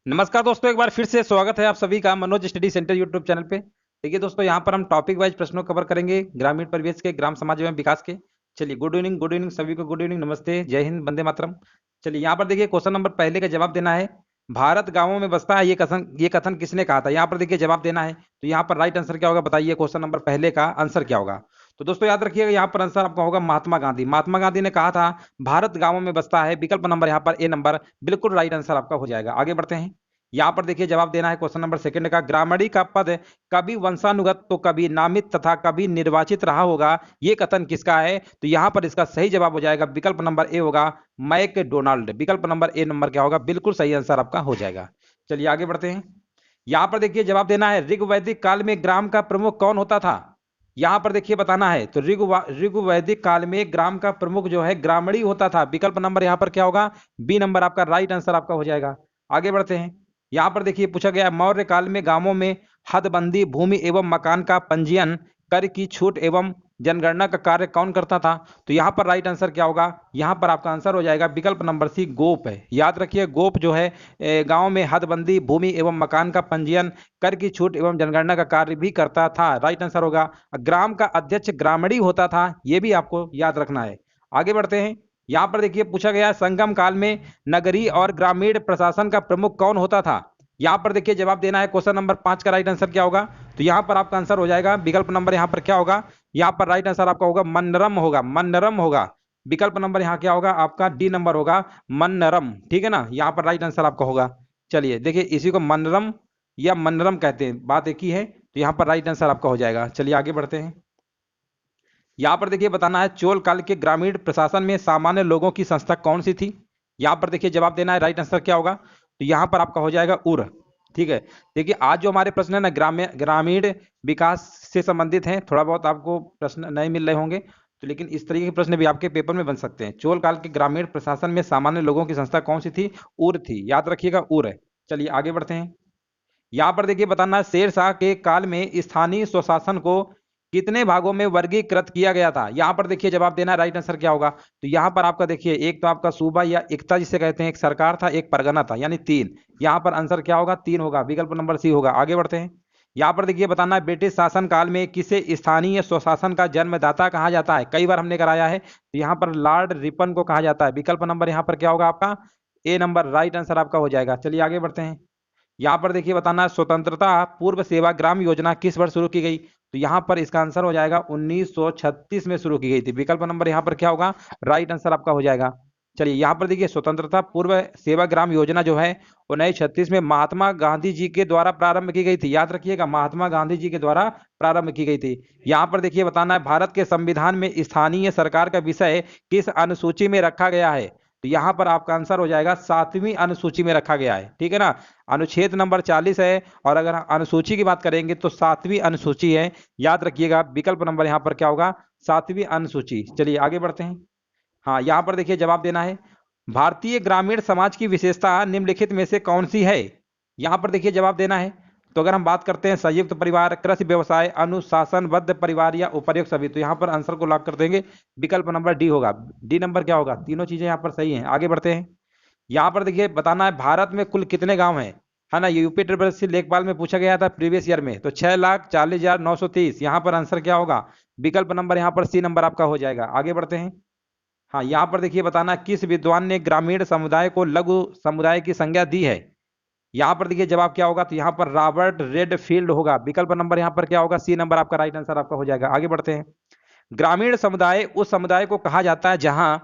नमस्कार दोस्तों, एक बार फिर से स्वागत है आप सभी का Manoj study centre YouTube channel पे। देखिए दोस्तों, यहाँ पर हम टॉपिक वाइज प्रश्नों कवर करेंगे ग्रामीण परिवेश के, ग्राम समाज एवं विकास के। चलिए, गुड इवनिंग सभी को, गुड इवनिंग, नमस्ते, जय हिंद, वंदे मातरम। चलिए, यहाँ पर देखिए क्वेश्चन नंबर पहले का जवाब देना है। भारत गांवों में बसता है, ये कथन किसने कहा था? यहाँ पर देखिए जवाब देना है, तो यहाँ पर राइट आंसर क्या होगा बताइए। क्वेश्चन नंबर पहले का आंसर क्या होगा? तो दोस्तों याद रखिएगा, यहाँ पर आंसर आपका होगा महात्मा गांधी। महात्मा गांधी ने कहा था भारत गांवों में बसता है। विकल्प नंबर यहाँ पर ए नंबर बिल्कुल राइट आंसर आपका हो जाएगा। आगे बढ़ते हैं। यहाँ पर देखिए जवाब देना है क्वेश्चन नंबर सेकंड का। ग्रामणी का पद कभी वंशानुगत तो कभी नामित तथा कभी निर्वाचित रहा होगा, ये कथन किसका है? तो यहाँ पर इसका सही जवाब हो जाएगा विकल्प नंबर ए होगा, मैकडोनाल्ड। विकल्प नंबर ए नंबर क्या होगा? बिल्कुल सही आंसर आपका हो जाएगा। चलिए आगे बढ़ते हैं। यहाँ पर देखिए जवाब देना है, ऋग्वैदिक काल में ग्राम का प्रमुख कौन होता था? यहाँ पर देखिए बताना है, तो ऋग्वैदिक काल में ग्राम का प्रमुख जो है ग्रामणी होता था। विकल्प नंबर यहाँ पर क्या होगा? बी नंबर आपका राइट आंसर आपका हो जाएगा। आगे बढ़ते हैं। यहाँ पर देखिए पूछा गया, मौर्य काल में गांवों में हदबंदी, भूमि एवं मकान का पंजीयन, कर की छूट एवं जनगणना का कार्य कौन करता था? तो यहाँ पर राइट आंसर क्या होगा? यहाँ पर आपका आंसर हो जाएगा विकल्प नंबर सी, गोप है। याद रखिए, गोप जो है गांव में हदबंदी, भूमि एवं मकान का पंजीयन, कर की छूट एवं जनगणना का कार्य भी करता था। राइट आंसर होगा। ग्राम का अध्यक्ष ग्रामणी होता था, यह भी आपको याद रखना है। आगे बढ़ते हैं। यहाँ पर देखिए पूछा गया, संगम काल में नगरीय और ग्रामीण प्रशासन का प्रमुख कौन होता था? यहाँ पर देखिए जवाब देना है, क्वेश्चन नंबर 5 का राइट आंसर क्या होगा? तो यहाँ पर आपका आंसर हो जाएगा विकल्प नंबर यहाँ पर क्या होगा? यहाँ पर राइट आंसर आपका होगा मन्नरम होगा, मन्नरम होगा। विकल्प नंबर यहाँ क्या होगा? आपका डी नंबर होगा, मन्नरम। ठीक है ना, यहाँ पर राइट आंसर आपका होगा। चलिए देखिए, इसी को मन्नरम या मन्नरम कहते हैं, बात एक ही है, तो यहाँ पर राइट आंसर आपका हो जाएगा। चलिए आगे बढ़ते हैं। यहाँ पर देखिए बताना है, चोल काल के ग्रामीण प्रशासन में सामान्य लोगों की संस्था कौन सी थी? यहाँ पर देखिए जवाब देना है, राइट आंसर क्या होगा? तो यहाँ पर आपका हो जाएगा उर। ठीक है। देखिए आज जो हमारे प्रश्न है ना, ग्रामीण विकास से संबंधित हैं। थोड़ा बहुत आपको प्रश्न नहीं मिल रहे होंगे, तो लेकिन इस तरीके के प्रश्न भी आपके पेपर में बन सकते हैं। चोल काल के ग्रामीण प्रशासन में सामान्य लोगों की संस्था कौन सी थी? उर थी, याद रखिएगा, उर है। चलिए आगे बढ़ते हैं। यहाँ पर देखिए बताना है, शेर शाह के काल में स्थानीय स्वशासन को कितने भागों में वर्गीकृत किया गया था? यहाँ पर देखिए जवाब देना है, राइट आंसर क्या होगा? तो यहाँ पर आपका देखिए, एक तो आपका सूबा या एकता जिसे कहते हैं, एक सरकार था, एक परगना था, यानी तीन। यहाँ पर आंसर क्या होगा? तीन होगा, विकल्प नंबर सी होगा। आगे बढ़ते हैं। यहाँ पर देखिए बताना है, ब्रिटिश शासन काल में किसे स्थानीय स्वशासन का जन्मदाता कहा जाता है? कई बार हमने कराया है, तो यहाँ पर लॉर्ड रिपन को कहा जाता है। विकल्प नंबर यहाँ पर क्या होगा आपका? ए नंबर राइट आंसर आपका हो जाएगा। चलिए आगे बढ़ते हैं। यहाँ पर देखिए बताना है, स्वतंत्रता पूर्व सेवा ग्राम योजना किस वर्ष शुरू की गई? तो यहाँ पर इसका आंसर हो जाएगा 1936 में शुरू की गई थी। विकल्प नंबर यहाँ पर क्या होगा? राइट आंसर आपका हो जाएगा। चलिए यहाँ पर देखिए, स्वतंत्रता पूर्व सेवा ग्राम योजना जो है 1936 में महात्मा गांधी जी के द्वारा प्रारंभ की गई थी। याद रखिएगा, महात्मा गांधी जी के द्वारा प्रारंभ की गई थी। यहाँ पर देखिए बताना है, भारत के संविधान में स्थानीय सरकार का विषय किस अनुसूची में रखा गया है? तो यहाँ पर आपका आंसर हो जाएगा 7वीं अनुसूची में रखा गया है। ठीक है ना, अनुच्छेद नंबर 40 है, और अगर अनुसूची की बात करेंगे तो 7वीं अनुसूची है। याद रखिएगा, विकल्प नंबर यहाँ पर क्या होगा? 7वीं अनुसूची। चलिए आगे बढ़ते हैं। हाँ, यहाँ पर देखिए जवाब देना है, भारतीय ग्रामीण समाज की विशेषता निम्नलिखित में से कौन सी है? यहाँ पर देखिए जवाब देना है। तो अगर हम बात करते हैं संयुक्त परिवार, कृषि व्यवसाय, अनुशासनबद्ध परिवार या उपर्युक्त सभी, तो यहाँ पर आंसर को लॉक कर देंगे। विकल्प नंबर डी होगा। डी नंबर क्या होगा? तीनों चीजें यहाँ पर सही हैं। आगे बढ़ते हैं। यहाँ पर देखिए बताना है, भारत में कुल कितने गांव हैं? है ना, यूपी ट्रिपल सी लेखपाल में पूछा गया था प्रीवियस ईयर में, तो 6,40,930। यहाँ पर आंसर क्या होगा? विकल्प नंबर यहाँ पर सी नंबर आपका हो जाएगा। आगे बढ़ते हैं। हाँ, यहाँ पर देखिए बताना, किस विद्वान ने ग्रामीण समुदाय को लघु समुदाय की संज्ञा दी है? यहाँ पर देखिए जवाब क्या होगा? तो यहाँ पर रॉबर्ट रेडफील्ड होगा। विकल्प नंबर यहाँ पर क्या होगा? सी नंबर आपका राइट आंसर आपका हो जाएगा। आगे बढ़ते हैं। ग्रामीण समुदाय उस समुदाय को कहा जाता है जहां,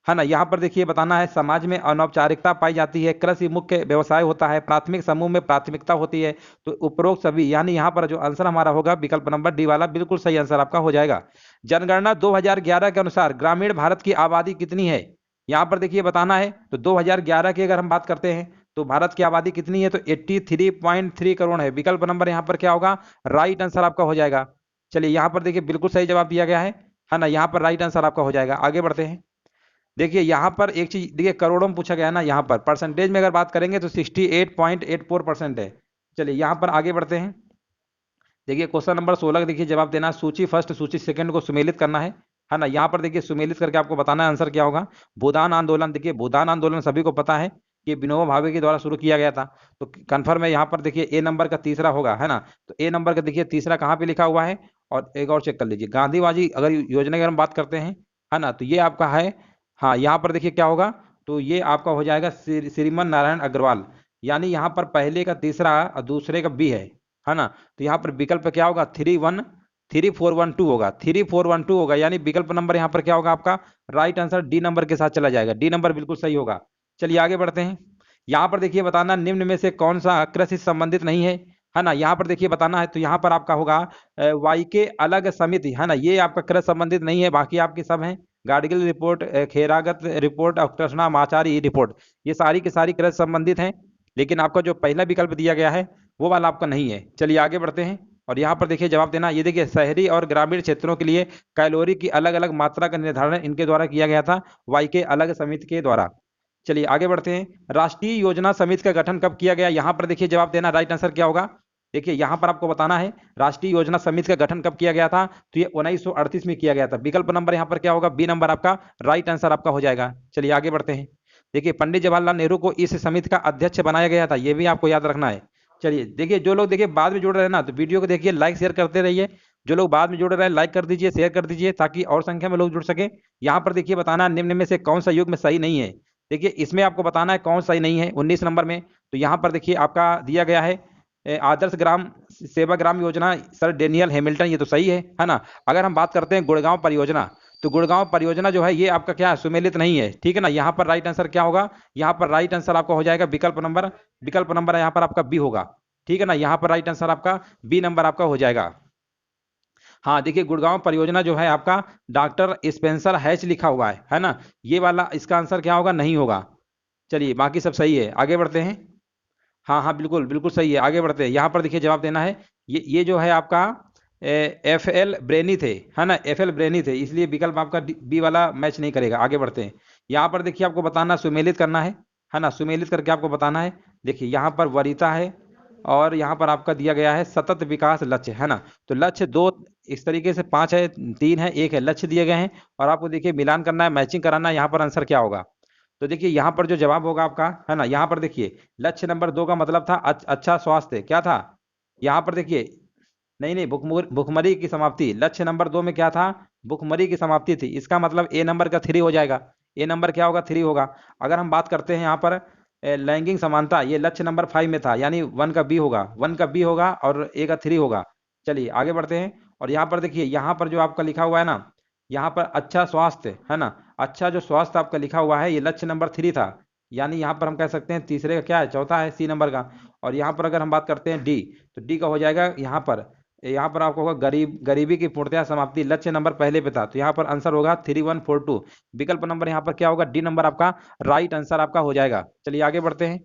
है ना, यहाँ पर देखिए बताना है, समाज में अनौपचारिकता पाई जाती है, कृषि मुख्य व्यवसाय होता है, प्राथमिक समूह में प्राथमिकता होती है। तो उपरोक्त सभी, यानी यहाँ पर जो आंसर हमारा होगा विकल्प नंबर डी वाला, बिल्कुल सही आंसर आपका हो जाएगा। जनगणना 2011 के अनुसार ग्रामीण भारत की आबादी कितनी है? यहाँ पर देखिए बताना है, तो 2011 की अगर हम बात करते हैं तो भारत की आबादी कितनी है? तो 83.3 करोड़ है। विकल्प नंबर यहाँ पर क्या होगा? राइट आंसर आपका हो जाएगा। चलिए यहाँ पर देखिए बिल्कुल सही जवाब दिया गया है ना, यहाँ पर राइट आंसर आपका हो जाएगा। आगे बढ़ते हैं। देखिए यहाँ पर एक चीज देखिए, करोड़ों में पूछा गया है ना, यहाँ पर परसेंटेज में अगर बात करेंगे तो 68.84% है। चलिए यहाँ पर आगे बढ़ते हैं। देखिए क्वेश्चन नंबर 16 देखिए जवाब देना, सूची फर्स्ट सूची सेकंड को सुमेलित करना है ना। यहाँ पर देखिए सुमेलित करके आपको बताना है आंसर क्या होगा। भूदान आंदोलन, देखिए भूदान आंदोलन सभी को पता है, कि विनोबा भावे के द्वारा शुरू किया गया था। तो कन्फर्म है यहाँ पर देखिए ए नंबर का तीसरा होगा, है ना। तो ए नंबर का देखिए तीसरा कहाँ पे लिखा हुआ है, और एक और चेक कर लीजिए, गांधीवादी अगर योजना की हम बात करते हैं, है ना, तो ये आपका है। हाँ, यहाँ पर देखिए क्या होगा, तो ये आपका हो जाएगा श्रीमन नारायण अग्रवाल, यानी यहाँ पर पहले का तीसरा और दूसरे का बी है ना। तो यहाँ पर विकल्प क्या होगा, 3412 होगा, 3412 होगा, यानी विकल्प नंबर यहाँ पर क्या होगा आपका, राइट आंसर डी नंबर के साथ चला जाएगा, डी नंबर बिल्कुल सही होगा। चलिए आगे बढ़ते हैं। यहाँ पर देखिए बताना निम्न में से कौन सा कृषि से संबंधित नहीं है ना। यहाँ पर देखिए बताना है, तो यहाँ पर आपका होगा वाई के अलग समिति, है ना, ये आपका कृषि संबंधित नहीं है, बाकी आपके सब हैं। गाडगिल रिपोर्ट, खेरागत रिपोर्ट और कृष्णा माचारी रिपोर्ट, ये सारी की सारी कृषि संबंधित हैं, लेकिन आपका जो पहला विकल्प दिया गया है वो वाला आपका नहीं है। चलिए आगे बढ़ते हैं, और यहाँ पर देखिए जवाब देना, ये देखिए शहरी और ग्रामीण क्षेत्रों के लिए कैलोरी की अलग अलग मात्रा का निर्धारण इनके द्वारा किया गया था, वाई के अलग समिति के द्वारा। चलिए आगे बढ़ते हैं, राष्ट्रीय योजना समिति का गठन कब किया गया, यहाँ पर देखिए जवाब देना, राइट आंसर क्या होगा। देखिए यहाँ पर आपको बताना है राष्ट्रीय योजना समिति का गठन कब किया गया था, तो ये 1938 में किया गया था। विकल्प नंबर यहाँ पर क्या होगा, बी नंबर आपका राइट आंसर आपका हो जाएगा। चलिए आगे बढ़ते हैं। देखिए पंडित जवाहरलाल नेहरू को इस समिति का अध्यक्ष बनाया गया था, ये भी आपको याद रखना है। चलिए देखिए, जो लोग देखिए बाद में जुड़ रहे हैं ना, तो वीडियो को देखिए लाइक शेयर करते रहिए, जो लोग बाद में जुड़ रहे हैं लाइक कर दीजिए, शेयर कर दीजिए, ताकि और संख्या में लोग जुड़ सके। यहाँ पर देखिए बताना निम्न में से कौन सा युग्म सही नहीं है। देखिए इसमें आपको बताना है कौन सही नहीं है 19 नंबर में। तो यहाँ पर देखिए आपका दिया गया है आदर्श ग्राम सेवा Gram Yojana, sir Daniel Hamilton, ये तो सही है ना। अगर हम बात करते हैं गुड़गांव परियोजना, तो गुड़गांव परियोजना जो है ये आपका क्या है, सुमेलित नहीं है, ठीक है ना। यहाँ पर राइट आंसर क्या होगा, यहाँ पर राइट आंसर आपका हो जाएगा विकल्प नंबर यहाँ पर आपका बी होगा, ठीक है ना। यहाँ पर राइट आंसर आपका बी नंबर आपका हो जाएगा। हाँ देखिए, गुड़गांव परियोजना जो है आपका डॉक्टर स्पेंसर हैच लिखा हुआ है ना, ये वाला इसका आंसर क्या होगा, नहीं होगा। चलिए बाकी सब सही है, आगे बढ़ते हैं। हाँ हाँ बिल्कुल बिल्कुल सही है, आगे बढ़ते हैं। यहाँ पर देखिए जवाब देना है, ये जो है आपका एफ एल ब्रेनी थे, है ना, एफ एल ब्रेनी थे, इसलिए विकल्प आपका बी वाला मैच नहीं करेगा। आगे बढ़ते हैं। यहाँ पर देखिए आपको बताना सुमेलित करना है ना, सुमेलित करके आपको बताना है। देखिए यहाँ पर वरीता है, और यहाँ पर आपका दिया गया है सतत विकास लक्ष्य, है ना। तो लक्ष्य दो इस तरीके से, 5 है, 3 है, 1 है, लक्ष्य दिए गए हैं, और आपको देखिए मिलान करना है, मैचिंग कराना है। यहाँ पर आंसर क्या होगा, तो देखिए यहाँ पर जो जवाब होगा आपका, है ना, यहाँ पर देखिए लक्ष्य नंबर 2 का मतलब था अच्छा स्वास्थ्य, क्या था यहाँ पर देखिए, नहीं नहीं, भुखमरी की समाप्ति, लक्ष्य नंबर 2 में क्या था, भुखमरी की समाप्ति थी, इसका मतलब ए नंबर का 3 हो जाएगा। ए नंबर क्या होगा, 3 होगा। अगर हम बात करते हैं यहाँ पर लैंगिक समानता, ये लक्ष्य नंबर 5 में था, यानी 1 का बी होगा, 1 का बी होगा, और ए का 3 होगा। चलिए आगे बढ़ते हैं, और यहाँ पर देखिए यहाँ पर जो आपका लिखा हुआ है ना, यहाँ पर अच्छा स्वास्थ्य, है ना, अच्छा जो स्वास्थ्य आपका लिखा हुआ है, ये लक्ष्य नंबर 3 था, यानी यहाँ पर हम कह सकते हैं तीसरे का क्या है, चौथा है, सी नंबर का। और यहाँ पर अगर हम बात करते हैं डी, तो डी का हो जाएगा यहाँ पर आपको होगा गरीबी की पूर्णतया समाप्ति, लक्ष्य नंबर पहले पे था, तो यहाँ पर आंसर होगा 3142। विकल्प नंबर यहाँ पर क्या होगा, डी नंबर आपका राइट आंसर आपका हो जाएगा। चलिए आगे बढ़ते हैं।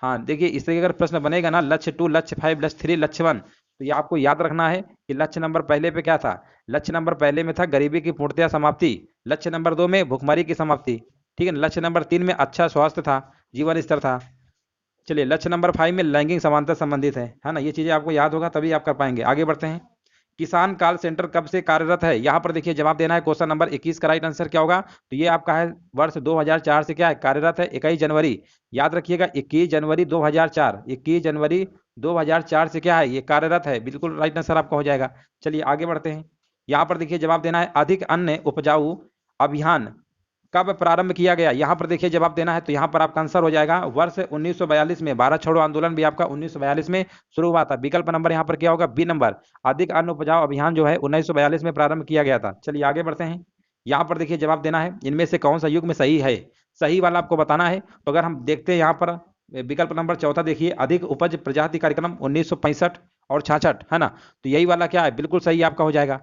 हाँ देखिए, इस तरीके अगर प्रश्न बनेगा ना, लक्ष्य 2, लक्ष्य 5, लक्ष्य 3, लक्ष्य 1, तो ये आपको याद रखना है कि लक्ष्य नंबर पहले पे क्या था, लक्ष्य नंबर पहले में था गरीबी की पूर्णतया समाप्ति, लक्ष्य नंबर 2 में भुखमरी की समाप्ति, ठीक है ना, लक्ष्य नंबर 3 में अच्छा स्वास्थ्य था, जीवन स्तर था। चलिए लक्ष्य नंबर 5 में लैंगिक समानता संबंधित है ना, ये चीजें आपको याद होगा तभी आप कर पाएंगे। आगे बढ़ते हैं। किसान कॉल सेंटर कब से कार्यरत है, यहाँ पर देखिए जवाब देना है, क्वेश्चन नंबर 21 का राइट आंसर क्या होगा, तो ये आपका है वर्ष 2004 से क्या है, कार्यरत है, 21 जनवरी, याद रखिएगा 21 जनवरी 2004, 21 जनवरी 2004 से क्या है, ये कार्यरत है, बिल्कुल राइट आंसर आपका हो जाएगा। चलिए आगे बढ़ते हैं। यहाँ पर देखिए जवाब देना है, अधिक अन्न उपजाऊ अभियान कब प्रारंभ किया गया, यहाँ पर देखिए जवाब देना है, तो यहाँ पर आपका आंसर हो जाएगा वर्ष 1942 में, भारत छोड़ो आंदोलन भी आपका 1942 में शुरू हुआ था। विकल्प नंबर यहाँ पर क्या होगा, बी नंबर, अधिक अन्न उपजाऊ अभियान जो है 1942 में प्रारंभ किया गया था। चलिए आगे बढ़ते हैं। यहाँ पर देखिए जवाब देना है, इनमें से कौन सा युग्म सही है, सही वाला आपको बताना है। तो अगर हम देखते हैं यहाँ पर विकल्प नंबर चौथा देखिए, अधिक उपज प्रजाति कार्यक्रम 1965 और 66, है ना, तो यही वाला क्या है, बिल्कुल सही आपका हो जाएगा।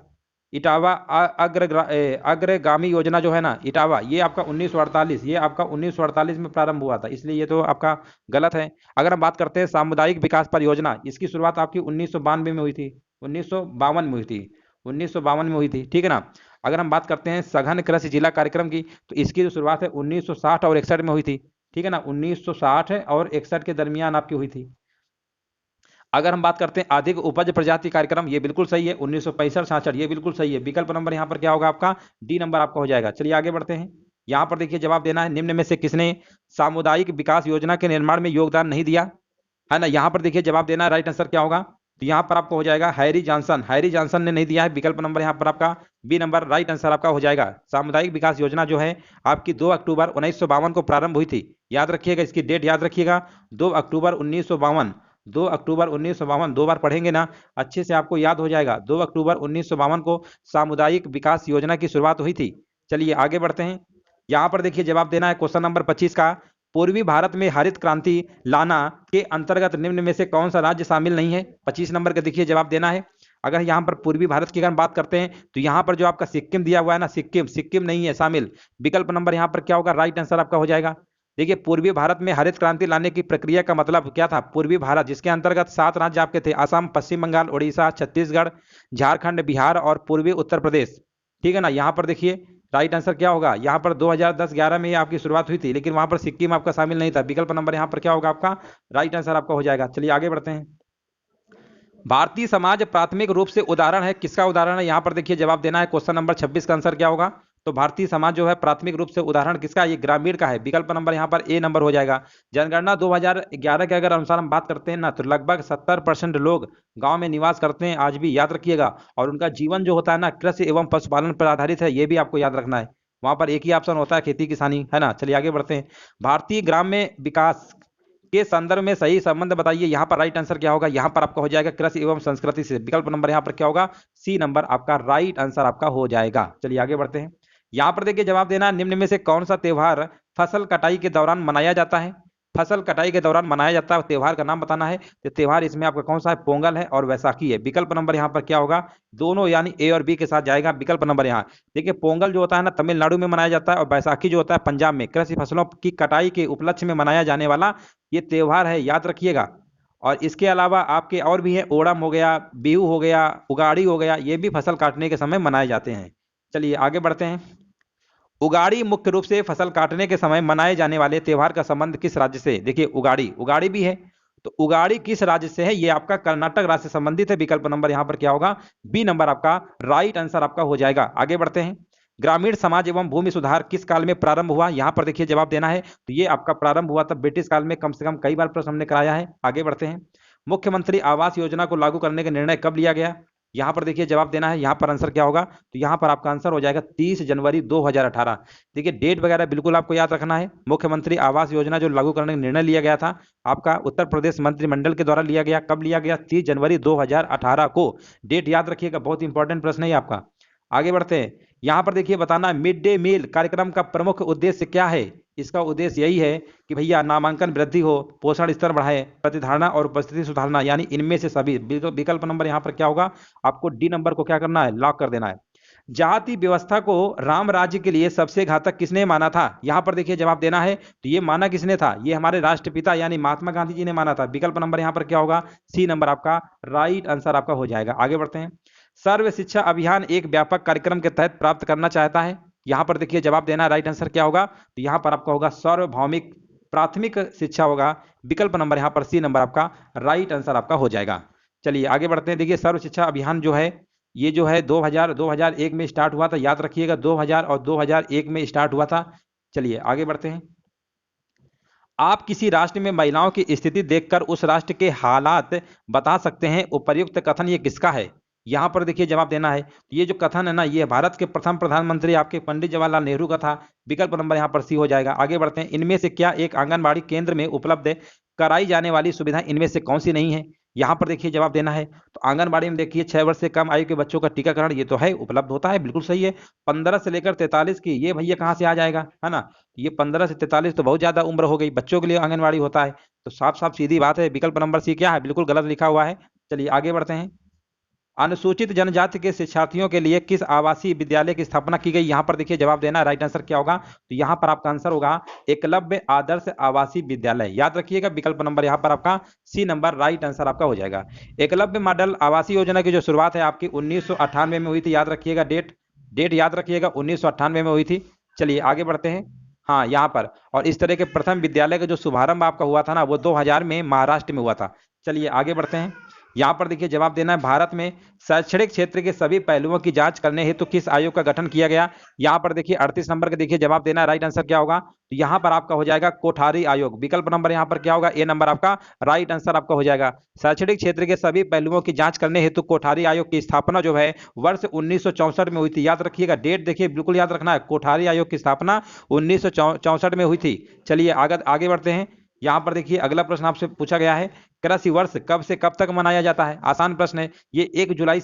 इटावा अग्रगामी योजना जो है ना, इटावा, ये आपका 1948, ये आपका 1948 में प्रारंभ हुआ था, इसलिए ये तो आपका गलत है। अगर हम बात करते हैं सामुदायिक विकास परियोजना, इसकी शुरुआत आपकी 1992 में हुई थी, 1952 में हुई थी, 1952 में हुई थी, ठीक है ना। अगर हम बात करते हैं सघन कृषि जिला कार्यक्रम की, तो इसकी जो शुरुआत है 1960 और 61 में हुई थी, ठीक है ना, 1960 और 61 के दरमियान आपकी हुई थी। अगर हम बात करते हैं अधिक उपज प्रजाति कार्यक्रम, ये बिल्कुल सही है, 1965-66, ये बिल्कुल सही है। विकल्प नंबर यहाँ पर क्या होगा आपका, डी नंबर आपका हो जाएगा। चलिए आगे बढ़ते हैं। यहाँ पर देखिए जवाब देना है, निम्न में से किसने सामुदायिक विकास योजना के निर्माण में योगदान नहीं दिया, है ना। यहाँ पर देखिए जवाब देना है, राइट आंसर क्या होगा, तो यहाँ पर आपको हो जाएगा हैरी जॉनसन। हैरी जॉनसन ने नहीं दिया है, विकल्प नंबर यहाँ पर आपका बी नंबर राइट आंसर आपका हो जाएगा। सामुदायिक विकास योजना जो है आपकी 2 अक्टूबर 1952 को प्रारंभ हुई थी, याद रखिएगा, इसकी डेट याद रखिएगा, 2 अक्टूबर 1952। 2 अक्टूबर 1952 दो बार पढ़ेंगे ना अच्छे से आपको याद हो जाएगा। 2 अक्टूबर 1952 को सामुदायिक विकास योजना की शुरुआत हुई थी। चलिए आगे बढ़ते हैं। यहाँ पर देखिए जवाब देना है क्वेश्चन नंबर 25 का, पूर्वी भारत में हरित क्रांति लाना के अंतर्गत निम्न में से कौन सा राज्य शामिल नहीं है। 25 नंबर का देखिए जवाब देना है। अगर यहाँ पर पूर्वी भारत की अगर हम बात करते हैं तो यहाँ पर जो आपका सिक्किम दिया हुआ है ना, सिक्किम नहीं है शामिल। विकल्प नंबर यहाँ पर क्या होगा, राइट आंसर आपका हो जाएगा। देखिए पूर्वी भारत में हरित क्रांति लाने की प्रक्रिया का मतलब क्या था, पूर्वी भारत जिसके अंतर्गत 7 राज्य आपके थे, असम, पश्चिम बंगाल, उड़ीसा, छत्तीसगढ़, झारखंड, बिहार और पूर्वी उत्तर प्रदेश, ठीक है ना। यहाँ पर देखिए राइट आंसर क्या होगा, यहाँ पर 2010-11 में आपकी शुरुआत हुई थी, लेकिन वहां पर सिक्किम आपका शामिल नहीं था। विकल्प नंबर यहाँ पर क्या होगा आपका, राइट आंसर आपका हो जाएगा। चलिए आगे बढ़ते हैं। भारतीय समाज प्राथमिक रूप से उदाहरण है, किसका उदाहरण है, यहाँ पर देखिए जवाब देना है। क्वेश्चन नंबर 26 का आंसर क्या होगा, तो भारतीय समाज जो है प्राथमिक रूप से उदाहरण किसका, ये ग्रामीण का है। विकल्प नंबर यहाँ पर ए नंबर हो जाएगा। जनगणना 2011 के अगर अनुसार हम बात करते हैं ना, तो लगभग 70% लोग गांव में निवास करते हैं आज भी, याद रखिएगा। और उनका जीवन जो होता है ना कृषि एवं पशुपालन पर आधारित है, ये भी आपको याद रखना है। वहां पर एक ही ऑप्शन होता है खेती किसानी, है ना। चलिए आगे बढ़ते हैं। भारतीय ग्राम्य विकास के संदर्भ में सही संबंध बताइए। यहाँ पर राइट आंसर क्या होगा, यहाँ पर आपका हो जाएगा कृषि एवं संस्कृति से। विकल्प नंबर यहाँ पर क्या होगा, सी नंबर आपका राइट आंसर आपका हो जाएगा। चलिए आगे बढ़ते हैं। यहाँ पर देखिए जवाब देना, निम्न में से कौन सा त्योहार फसल कटाई के दौरान मनाया जाता है। फसल कटाई के दौरान मनाया जाता है त्योहार का नाम बताना है। तो त्योहार इसमें आपका कौन सा है, पोंगल है और वैसाखी है। विकल्प नंबर यहाँ पर क्या होगा, दोनों यानी ए और बी के साथ जाएगा। विकल्प नंबर यहाँ देखिए, पोंगल जो होता है ना तमिलनाडु में मनाया जाता है, और बैसाखी जो होता है पंजाब में। कृषि फसलों की कटाई के उपलक्ष्य में मनाया जाने वाला ये त्योहार है, याद रखिएगा। और इसके अलावा आपके और भी है, ओणम हो गया, बिहू हो गया, उगाड़ी हो गया, ये भी फसल काटने के समय मनाए जाते हैं। चलिए आगे बढ़ते हैं। उगाड़ी मुख्य रूप से फसल काटने के समय मनाए जाने वाले त्योहार का संबंध किस राज्य से। देखिए उगाड़ी भी है, तो उगाड़ी किस राज्य से है, ये आपका कर्नाटक राज्य से संबंधित है। विकल्प नंबर यहाँ पर क्या होगा, बी नंबर आपका राइट आंसर आपका हो जाएगा। आगे बढ़ते हैं। ग्रामीण समाज एवं भूमि सुधार किस काल में प्रारंभ हुआ, यहाँ पर देखिए जवाब देना है। तो ये आपका प्रारंभ हुआ था ब्रिटिश काल में, कम से कम कई बार प्रश्न हमने कराया है। आगे बढ़ते हैं। मुख्यमंत्री आवास योजना को लागू करने का निर्णय कब लिया गया, यहाँ पर देखिए जवाब देना है। यहाँ पर आंसर क्या होगा, तो यहाँ पर आपका आंसर हो जाएगा 30 जनवरी 2018। देखिए डेट वगैरह बिल्कुल आपको याद रखना है। मुख्यमंत्री आवास योजना जो लागू करने का निर्णय लिया गया था आपका उत्तर प्रदेश मंत्रिमंडल के द्वारा लिया गया। कब लिया गया, 30 जनवरी 2018 को। डेट याद रखिएगा, बहुत इंपॉर्टेंट प्रश्न है आपका। आगे बढ़ते हैं। यहाँ पर देखिए बताना, मिड डे मील कार्यक्रम का प्रमुख उद्देश्य क्या है। इसका उद्देश्य यही है कि भैया नामांकन वृद्धि हो, पोषण स्तर बढ़ाए, प्रतिधारणा और उपस्थिति सुधारना, यानी इनमें से सभी। विकल्प नंबर यहाँ पर क्या होगा, आपको डी नंबर को क्या करना है, लॉक कर देना है। जाति व्यवस्था को राम राज्य के लिए सबसे घातक किसने माना था, यहाँ पर देखिए जवाब देना है। तो ये माना किसने था, ये हमारे राष्ट्रपिता यानी महात्मा गांधी जी ने माना था। विकल्प नंबर यहाँ पर क्या होगा, सी नंबर आपका राइट आंसर आपका हो जाएगा। आगे बढ़ते हैं। सर्व शिक्षा अभियान एक व्यापक कार्यक्रम के तहत प्राप्त करना चाहता है, यहाँ पर देखिए जवाब देना है। राइट आंसर क्या होगा, तो यहाँ पर आपका होगा सार्वभौमिक प्राथमिक शिक्षा होगा। विकल्प नंबर यहाँ पर सी नंबर आपका राइट आंसर आपका हो जाएगा। चलिए आगे बढ़ते हैं। देखिए सर्व शिक्षा अभियान जो है ये जो है 2001 में स्टार्ट हुआ था, याद रखिएगा 2000 और 2001 में स्टार्ट हुआ था। चलिए आगे बढ़ते हैं। आप किसी राष्ट्र में महिलाओं की स्थिति देखकर उस राष्ट्र के हालात बता सकते हैं, उपर्युक्त कथन ये किसका है, यहाँ पर देखिए जवाब देना है। ये जो कथन है ना, ये भारत के प्रथम प्रधानमंत्री आपके पंडित जवाहरलाल नेहरू का था। विकल्प नंबर यहाँ पर सी हो जाएगा। आगे बढ़ते हैं। इनमें से क्या एक आंगनबाड़ी केंद्र में उपलब्ध कराई जाने वाली सुविधा इनमें से कौन सी नहीं है, यहाँ पर देखिए जवाब देना है। तो आंगनबाड़ी में देखिए 6 वर्ष से कम आयु के बच्चों का टीकाकरण ये तो है, उपलब्ध होता है, बिल्कुल सही है। 15 से लेकर 43 की ये भैया कहाँ से आ जाएगा, है ना। ये 15 से 43 तो बहुत ज्यादा उम्र हो गई, बच्चों के लिए आंगनबाड़ी होता है, तो साफ साफ सीधी बात है। विकल्प नंबर सी क्या है, बिल्कुल गलत लिखा हुआ है। चलिए आगे बढ़ते हैं। अनुसूचित जनजाति के शिक्षार्थियों के लिए किस आवासीय विद्यालय की स्थापना की गई, यहाँ पर देखिए जवाब देना। राइट आंसर क्या होगा, तो यहाँ पर आपका आंसर होगा एकलव्य आदर्श आवासीय विद्यालय, याद रखिएगा। विकल्प नंबर यहाँ पर आपका सी नंबर राइट आंसर आपका हो जाएगा। एकलव्य मॉडल आवासीय योजना की जो शुरुआत है आपकी 1998 में हुई थी, याद रखिएगा। डेट याद रखिएगा, 1998 में हुई थी। चलिए आगे बढ़ते हैं। हाँ यहाँ पर, और इस तरह के प्रथम विद्यालय का जो शुभारंभ आपका हुआ था ना, वो 2000 में महाराष्ट्र में हुआ था। चलिए आगे बढ़ते हैं। यहाँ पर देखिए जवाब देना है, भारत में शैक्षणिक क्षेत्र के सभी पहलुओं की जांच करने हेतु किस आयोग का गठन किया गया। यहाँ पर देखिए 38 नंबर का देखिए जवाब देना है, राइट आंसर क्या होगा, तो यहाँ पर आपका हो जाएगा कोठारी आयोग। विकल्प नंबर यहाँ पर क्या होगा, ए नंबर आपका राइट आंसर आपका हो जाएगा। शैक्षणिक क्षेत्र के सभी पहलुओं की जांच करने हेतु कोठारी आयोग की स्थापना जो है वर्ष 1964 में हुई थी। याद रखिएगा, डेट देखिए बिल्कुल याद रखना है, कोठारी आयोग की स्थापना 1964 में हुई थी। चलिए आगे बढ़ते हैं। यहाँ पर देखिए अगला प्रश्न आपसे पूछा गया है, कृषि वर्ष कब से कब तक मनाया जाता है। आसान प्रश्न है ये, 1 जुलाई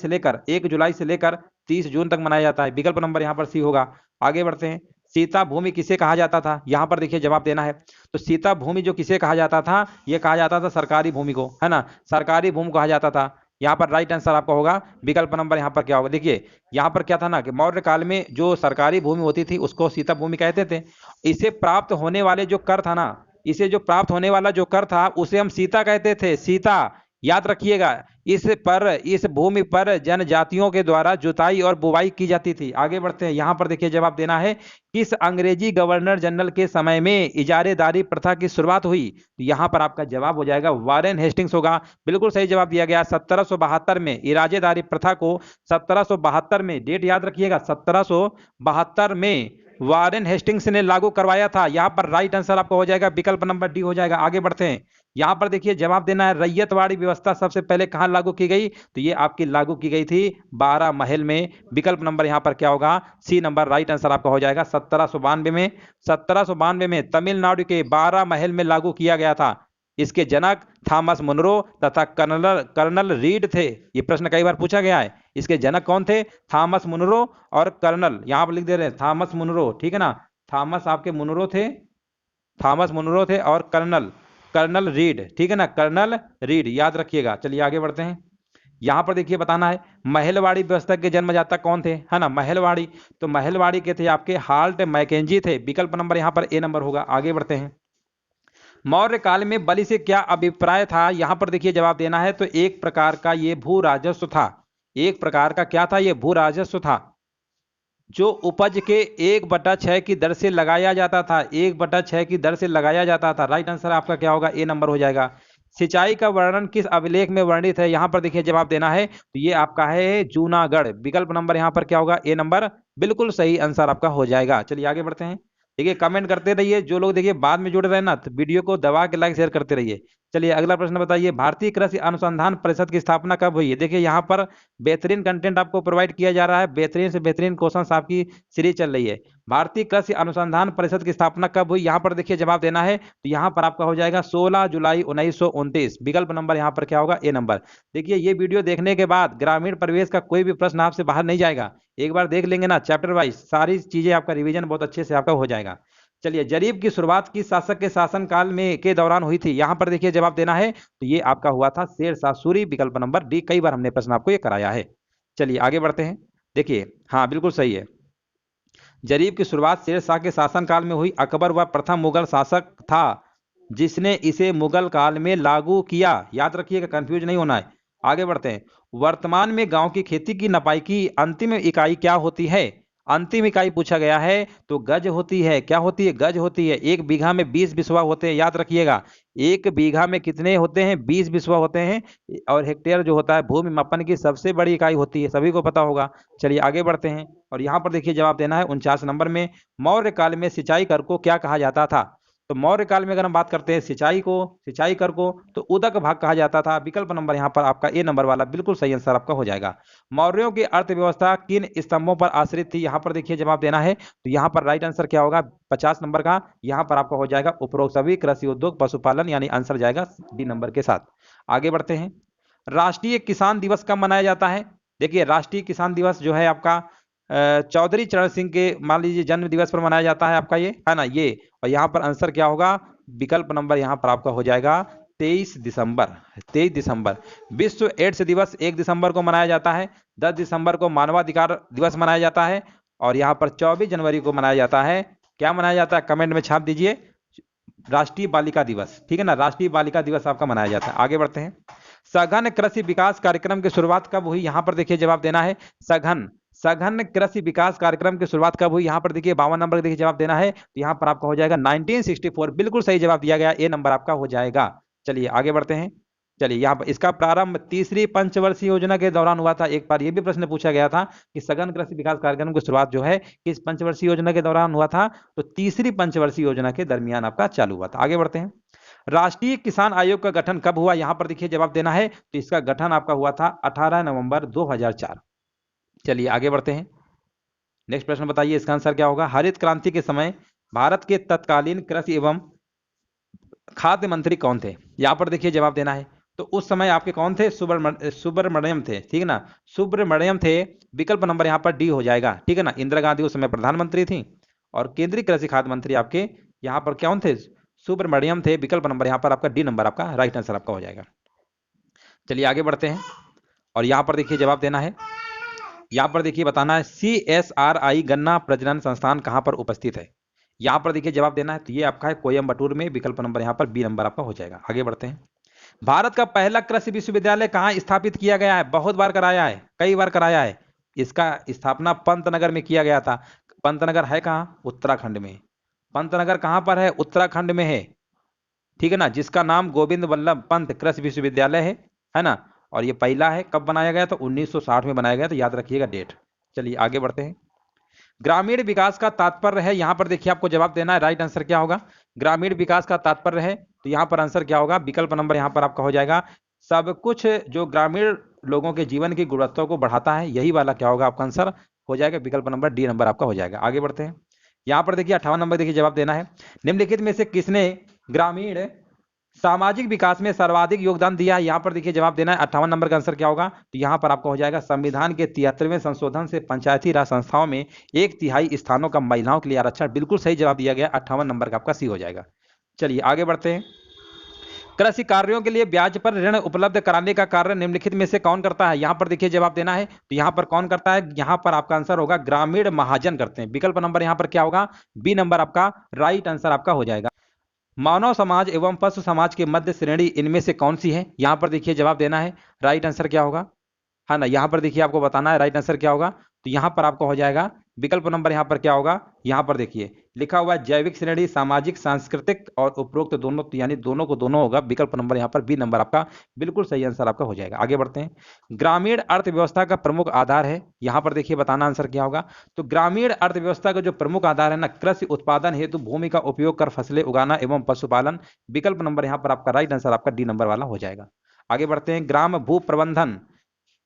से लेकर 30 जून तक मनाया जाता है। विकल्प नंबर यहाँ पर सी होगा। आगे बढ़ते हैं। सीता भूमि किसे कहा जाता था, यहाँ पर देखिए जवाब देना है। तो सीता भूमि जो किसे कहा जाता था, ये कहा जाता था सरकारी भूमि को, है ना, सरकारी भूमि कहा जाता था। यहाँ पर राइट आंसर आपका होगा विकल्प नंबर यहाँ पर क्या होगा। देखिए यहाँ पर क्या था ना कि मौर्य काल में जो सरकारी भूमि होती थी उसको सीता भूमि कहते थे। इसे प्राप्त होने वाले जो कर था ना, इसे जो प्राप्त होने वाला जो कर था उसे हम सीता कहते थे, सीता। याद रखिएगा, इस भूमि पर जनजातियों के द्वारा जुताई और बुवाई की जाती थी। आगे बढ़ते हैं। यहाँ पर देखिए जवाब देना है, किस अंग्रेजी गवर्नर जनरल के समय में इजारेदारी प्रथा की शुरुआत हुई। तो यहाँ पर आपका जवाब हो जाएगा वारेन हेस्टिंग्स होगा। बिल्कुल सही जवाब दिया गया। 1772 में इजारेदारी प्रथा को 1772 में, डेट याद रखिएगा, 1772 में वारेन हेस्टिंग्स ने लागू करवाया था। यहाँ पर राइट आंसर आपका हो जाएगा विकल्प नंबर डी हो जाएगा। आगे बढ़ते हैं। यहाँ पर देखिए जवाब देना है, रैयतवाड़ी व्यवस्था सबसे पहले कहाँ लागू की गई, तो ये आपकी लागू की गई थी 12 महल में। विकल्प नंबर यहाँ पर क्या होगा, सी नंबर राइट आंसर आपका हो जाएगा। 1792 में तमिलनाडु के 12 महल में लागू किया गया था। इसके जनक थॉमस मुनरो तथा कर्नल रीड थे। ये प्रश्न कई बार पूछा गया है। इसके जनक कौन थे, थॉमस मुनरो और कर्नल, यहां पर लिख दे रहे हैं थॉमस मुनरो, ठीक है ना, थॉमस आपके मुनरो थे, थॉमस मुनरो थे और कर्नल रीड, ठीक है ना, कर्नल रीड याद रखिएगा। चलिए आगे बढ़ते हैं। यहां पर देखिए बताना है, महलवाड़ी व्यवस्था के जन्मदाता कौन थे, है ना, महलवाड़ी। तो महलवाड़ी के थे आपके हाल्ट मैकेंजी थे। विकल्प नंबर यहां पर ए नंबर होगा। आगे बढ़ते हैं। मौर्य काल में बलि से क्या अभिप्राय था, यहां पर देखिए जवाब देना है। तो एक प्रकार का ये भू राजस्व था। एक प्रकार का क्या था, ये भू राजस्व था, जो उपज के 1/6 की दर से लगाया जाता था। 1/6 की दर से लगाया जाता था। राइट आंसर आपका क्या होगा, ए नंबर हो जाएगा। सिंचाई का वर्णन किस अभिलेख में वर्णित है, यहां पर देखिए जवाब देना है। तो ये आपका है जूनागढ़। विकल्प नंबर यहां पर क्या होगा, ए नंबर बिल्कुल सही आंसर आपका हो जाएगा। चलिए आगे बढ़ते हैं। देखिए कमेंट करते रहिए, जो लोग देखिए बाद में जुड़ रहे हैं ना, तो वीडियो को दबा के लाइक शेयर करते रहिए। चलिए अगला प्रश्न बताइए, भारतीय कृषि अनुसंधान परिषद की स्थापना कब हुई है। देखिए यहाँ पर बेहतरीन कंटेंट आपको प्रोवाइड किया जा रहा है, बेहतरीन से बेहतरीन क्वेश्चंस आपकी सीरीज चल रही है। भारतीय कृषि अनुसंधान परिषद की स्थापना कब हुई, यहाँ पर देखिए जवाब देना है। तो यहाँ पर आपका हो जाएगा 16 जुलाई 1929। विकल्प नंबर यहाँ पर क्या होगा, ए नंबर। देखिए ये वीडियो देखने के बाद ग्रामीण परिवेश का कोई भी प्रश्न आपसे बाहर नहीं जाएगा। एक बार देख लेंगे ना चैप्टर वाइज, सारी चीजें आपका रिवीजन बहुत अच्छे से आपका हो जाएगा। चलिए जरीब की शुरुआत किस शासक के शासन काल में के दौरान हुई थी, यहां पर देखिए जवाब देना है। तो ये आपका हुआ था शेरशाह सूरी। विकल्प नंबर डी, कई बार हमने प्रश्न आपको ये कराया है। चलिए आगे बढ़ते हैं। देखिए हाँ बिल्कुल सही है, जरीब की शुरुआत शेरशाह के शासन काल में हुई। अकबर वह प्रथम मुगल शासक था जिसने इसे मुगल काल में लागू किया। याद रखिएगा, कंफ्यूज नहीं होना है। आगे बढ़ते हैं। वर्तमान में गांव की खेती की नपाई की अंतिम इकाई क्या होती है। अंतिम इकाई पूछा गया है, तो गज होती है। क्या होती है, गज होती है। 1 बीघा में 20 बिस्वा होते हैं। याद रखिएगा, 1 बीघा में कितने होते हैं, 20 बिस्वा होते हैं। और हेक्टेयर जो होता है भूमि मापन की सबसे बड़ी इकाई होती है, सभी को पता होगा। चलिए आगे बढ़ते हैं। और यहाँ पर देखिए जवाब देना है 49 नंबर में, मौर्य काल में सिंचाई कर को क्या कहा जाता था। तो मौर्य काल में अगर हम बात करते हैं सिंचाई कर को, तो उदक भाग कहा जाता था। विकल्प नंबर यहाँ पर आपका ए नंबर वाला बिल्कुल सही आंसर आपका हो जाएगा। मौर्यों की अर्थव्यवस्था किन स्तंभों पर आश्रित थी, यहाँ पर देखिए जवाब देना है। तो यहाँ पर राइट आंसर क्या होगा, 50 नंबर का यहाँ पर आपका हो जाएगा उपरोक्त सभी, कृषि उद्योग पशुपालन, यानी आंसर जाएगा डी नंबर के साथ। आगे बढ़ते हैं। राष्ट्रीय किसान दिवस कब मनाया जाता है। देखिए राष्ट्रीय किसान दिवस जो है आपका चौधरी चरण सिंह के मान लीजिए जन्म दिवस पर मनाया जाता है आपका, ये है ना ये। और यहाँ पर आंसर क्या होगा, विकल्प नंबर यहाँ पर आपका हो जाएगा 23 दिसंबर। 23 दिसंबर। विश्व एड्स दिवस 1 दिसंबर को मनाया जाता है। 10 दिसंबर को मानवाधिकार दिवस मनाया जाता है। और यहाँ पर 24 जनवरी को मनाया जाता है। क्या मनाया जाता है, कमेंट में छाप दीजिए, राष्ट्रीय बालिका दिवस, ठीक है ना, राष्ट्रीय बालिका दिवस आपका मनाया जाता है। आगे बढ़ते हैं। सघन कृषि विकास कार्यक्रम की शुरुआत कब हुई, यहाँ पर देखिए जवाब देना है। सघन कृषि विकास कार्यक्रम की शुरुआत कब हुई, यहाँ पर देखिए 52 नंबर देखिए जवाब देना है। तो यहाँ पर आपका हो जाएगा 1964। बिल्कुल सही जवाब दिया गया, ए नंबर आपका हो जाएगा। चलिए आगे बढ़ते हैं। चलिए यहाँ पर इसका प्रारंभ तीसरी पंचवर्षीय योजना के दौरान हुआ था। एक बार ये भी प्रश्न पूछा गया था कि सघन कृषि विकास कार्यक्रम की शुरुआत जो है किस पंचवर्षीय योजना के दौरान हुआ था, तो तीसरी पंचवर्षीय योजना के दरमियान आपका चालू हुआ था। आगे बढ़ते हैं। राष्ट्रीय किसान आयोग का गठन कब हुआ, यहां पर देखिए जवाब देना है। तो इसका गठन आपका हुआ था 18 नवंबर 2004। चलिए आगे बढ़ते हैं। नेक्स्ट प्रश्न बताइए इसका आंसर क्या होगा। हरित क्रांति के समय भारत के तत्कालीन कृषि एवं खाद्य मंत्री कौन थे, यहां पर देखिए जवाब देना है। तो उस समय आपके कौन थे, सुब्रमण्यम थे, ठीक है ना, सुब्रमण्यम थे। विकल्प नंबर यहां पर डी हो जाएगा, ठीक है ना। इंदिरा गांधी उस समय प्रधानमंत्री थी और केंद्रीय कृषि खाद्य मंत्री आपके यहां पर कौन थे, सुब्रमण्यम थे। विकल्प नंबर यहां पर आपका डी नंबर आपका राइट आंसर आपका हो जाएगा। चलिए आगे बढ़ते हैं और यहां पर देखिए जवाब देना है। यहां पर देखिए बताना है CSRI गन्ना प्रजनन संस्थान कहां पर उपस्थित है, यहां पर देखिए जवाब देना है। तो ये आपका है कोयम्बटूर में। विकल्प नंबर यहां पर बी नंबर आपका हो जाएगा। आगे बढ़ते हैं। भारत का पहला कृषि विश्वविद्यालय कहां स्थापित किया गया है, बहुत बार कराया है, कई बार कराया है। इसका स्थापना पंतनगर में किया गया था। पंतनगर है कहां, उत्तराखंड में। पंतनगर कहां पर है, उत्तराखंड में है, ठीक है ना, जिसका नाम गोविंद वल्लभ पंत कृषि विश्वविद्यालय है ना। और ये पहला है, कब बनाया गया, तो 1960 में बनाया गया, तो याद रखिएगा डेट। चलिए आगे बढ़ते हैं। ग्रामीण विकास का तात्पर्य है, यहां पर देखिए आपको जवाब देना है। राइट आंसर क्या होगा, ग्रामीण विकास का तात्पर्य है, तो यहां पर आंसर क्या होगा, विकल्प नंबर यहां पर आपका हो जाएगा। सब कुछ जो ग्रामीण लोगों के जीवन की गुणवत्ता को बढ़ाता है, यही वाला क्या होगा आपका आंसर हो जाएगा। विकल्प नंबर डी नंबर आपका हो जाएगा। आगे बढ़ते हैं। यहां पर देखिए 58 नंबर देखिए जवाब देना है। निम्नलिखित में से किसने ग्रामीण सामाजिक विकास में सर्वाधिक योगदान दिया है, यहां पर देखिए जवाब देना है। 58 नंबर का आंसर क्या होगा, तो यहां पर आपका हो जाएगा संविधान के 73वें संशोधन से पंचायती राज संस्थाओं में 1/3 स्थानों का महिलाओं के लिए आरक्षण। बिल्कुल सही जवाब दिया गया, 58 नंबर का आपका सी हो जाएगा। चलिए आगे बढ़ते हैं। कृषि कार्यों के लिए ब्याज पर ऋण उपलब्ध कराने का कार्य निम्नलिखित में से कौन करता है, यहां पर देखिए जवाब देना है। तो यहां पर कौन करता है, यहां पर आपका आंसर होगा ग्रामीण महाजन करते हैं। विकल्प नंबर यहां पर क्या होगा, बी नंबर आपका राइट आंसर आपका हो जाएगा। मानव समाज एवं पशु समाज की मध्य श्रेणी इनमें से कौन सी है, यहां पर देखिए जवाब देना है। राइट आंसर क्या होगा, है ना, यहां पर देखिए आपको बताना है राइट आंसर क्या होगा। तो यहां पर आपको हो जाएगा विकल्प नंबर यहां पर क्या होगा, यहां पर देखिए लिखा हुआ है जैविक श्रेणी, सामाजिक, सांस्कृतिक और उपरोक्त दोनों, यानी दोनों को दोनों होगा। विकल्प नंबर यहां पर बी नंबर आपका बिल्कुल सही आंसर आपका हो जाएगा। आगे बढ़ते हैं। ग्रामीण अर्थव्यवस्था का प्रमुख आधार है, यहां पर देखिए बताना आंसर क्या होगा। तो ग्रामीण अर्थव्यवस्था का जो प्रमुख आधार है ना, कृषि उत्पादन हेतु भूमि का उपयोग कर फसलें उगाना एवं पशुपालन। विकल्प नंबर यहां पर आपका राइट आंसर आपका डी नंबर वाला हो जाएगा। आगे बढ़ते हैं। ग्राम भू प्रबंधन,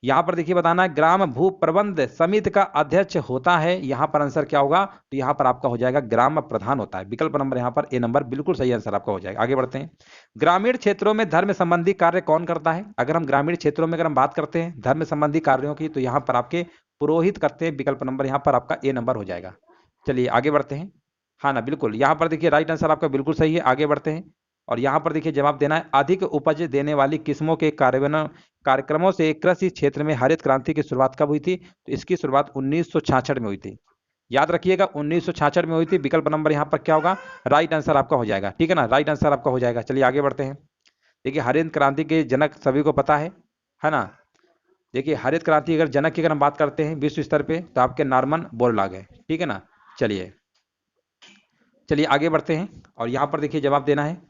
यहां पर देखिए बताना है ग्राम भू प्रबंध समिति का अध्यक्ष होता है, यहां पर आंसर क्या होगा, तो यहां पर आपका हो जाएगा ग्राम प्रधान होता है। विकल्प नंबर यहां पर ए नंबर बिल्कुल सही आंसर आपका हो जाएगा। आगे बढ़ते हैं। ग्रामीण क्षेत्रों में धर्म संबंधी कार्य कौन करता है, अगर हम ग्रामीण क्षेत्रों में अगर हम बात करते हैं धर्म संबंधी कार्यों की, तो यहां पर आपके पुरोहित करते हैं। विकल्प नंबर यहां पर आपका ए नंबर हो जाएगा। चलिए आगे बढ़ते हैं। हाँ ना, बिल्कुल यहां पर देखिए राइट आंसर आपका बिल्कुल सही है। आगे बढ़ते हैं और यहां पर देखिए जवाब देना है। अधिक उपज देने वाली किस्मों के कार्यक्रमों से कृषि क्षेत्र में हरित क्रांति की शुरुआत कब हुई थी, तो इसकी शुरुआत 1966 में हुई थी। याद रखिएगा 1966 में हुई थी। विकल्प नंबर यहां पर क्या होगा, राइट आंसर आपका हो जाएगा, ठीक है ना, राइट आंसर आपका हो जाएगा। चलिए आगे बढ़ते हैं। देखिए हरित क्रांति के जनक सभी को पता है ना। देखिए हरित क्रांति अगर जनक की अगर हम बात करते हैं विश्व स्तर पे, तो आपके नॉर्मन बोरलॉग है, ठीक है ना। चलिए आगे बढ़ते हैं और यहां पर देखिए जवाब देना है।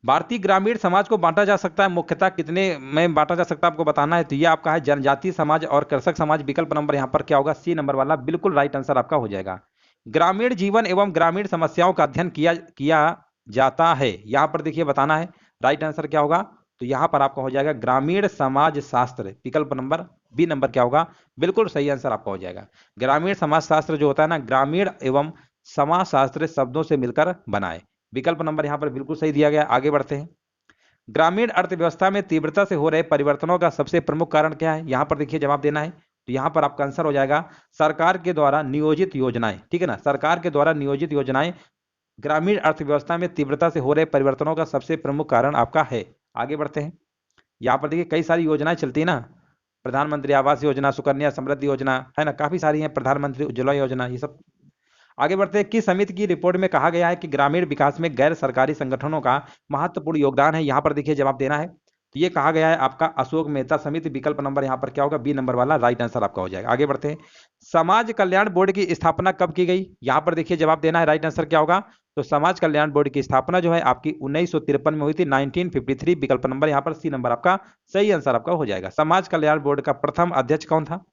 भारतीय ग्रामीण समाज को बांटा जा सकता है मुख्यतः कितने में बांटा जा सकता है, आपको बताना है। तो ये आपका है जनजातीय समाज और कृषक समाज। विकल्प नंबर यहां पर क्या होगा, सी नंबर वाला बिल्कुल राइट आंसर आपका हो जाएगा। ग्रामीण जीवन एवं ग्रामीण समस्याओं का अध्ययन किया जाता है, यहां पर देखिए बताना है राइट आंसर क्या होगा। तो यहां पर आपका हो जाएगा ग्रामीण समाज शास्त्र। विकल्प नंबर बी नंबर क्या होगा, बिल्कुल सही आंसर आपका हो जाएगा। ग्रामीण समाज शास्त्र जो होता है ना, ग्रामीण एवं समाज शास्त्र शब्दों से मिलकर बनाए। विकल्प नंबर यहां पर बिल्कुल सही दिया गया। आगे बढ़ते हैं। ग्रामीण अर्थव्यवस्था में तीव्रता से हो रहे परिवर्तनों का सबसे प्रमुख कारण क्या है, यहां पर देखिए जवाब देना है। तो यहां पर आपका आंसर हो जाएगा सरकार के द्वारा नियोजित योजनाएं, ठीक है ना, सरकार के द्वारा नियोजित योजनाएं ग्रामीण अर्थव्यवस्था में तीव्रता से हो रहे परिवर्तनों का सबसे प्रमुख कारण आपका है। आगे बढ़ते हैं। यहाँ पर देखिए कई सारी योजनाएं चलती है ना, प्रधानमंत्री आवास योजना, सुकन्या समृद्धि योजना, है ना, काफी सारी है, प्रधानमंत्री उज्ज्वला योजना, ये सब। आगे बढ़ते हैं। किस समिति की रिपोर्ट में कहा गया है कि ग्रामीण विकास में गैर सरकारी संगठनों का महत्वपूर्ण योगदान है, यहां पर देखिए जवाब देना है। तो ये कहा गया है आपका अशोक मेहता समिति, विकल्प नंबर यहाँ पर क्या होगा, बी नंबर वाला राइट आंसर आपका हो जाएगा। आगे बढ़ते हैं, समाज कल्याण बोर्ड की स्थापना कब की गई, यहाँ पर देखिए जवाब देना है, राइट आंसर क्या होगा, तो समाज कल्याण बोर्ड की स्थापना जो है आपकी 1953 में हुई थी, 1953, विकल्प नंबर यहाँ पर सी नंबर आपका सही आंसर आपका हो जाएगा। समाज कल्याण बोर्ड का प्रथम अध्यक्ष कौन था,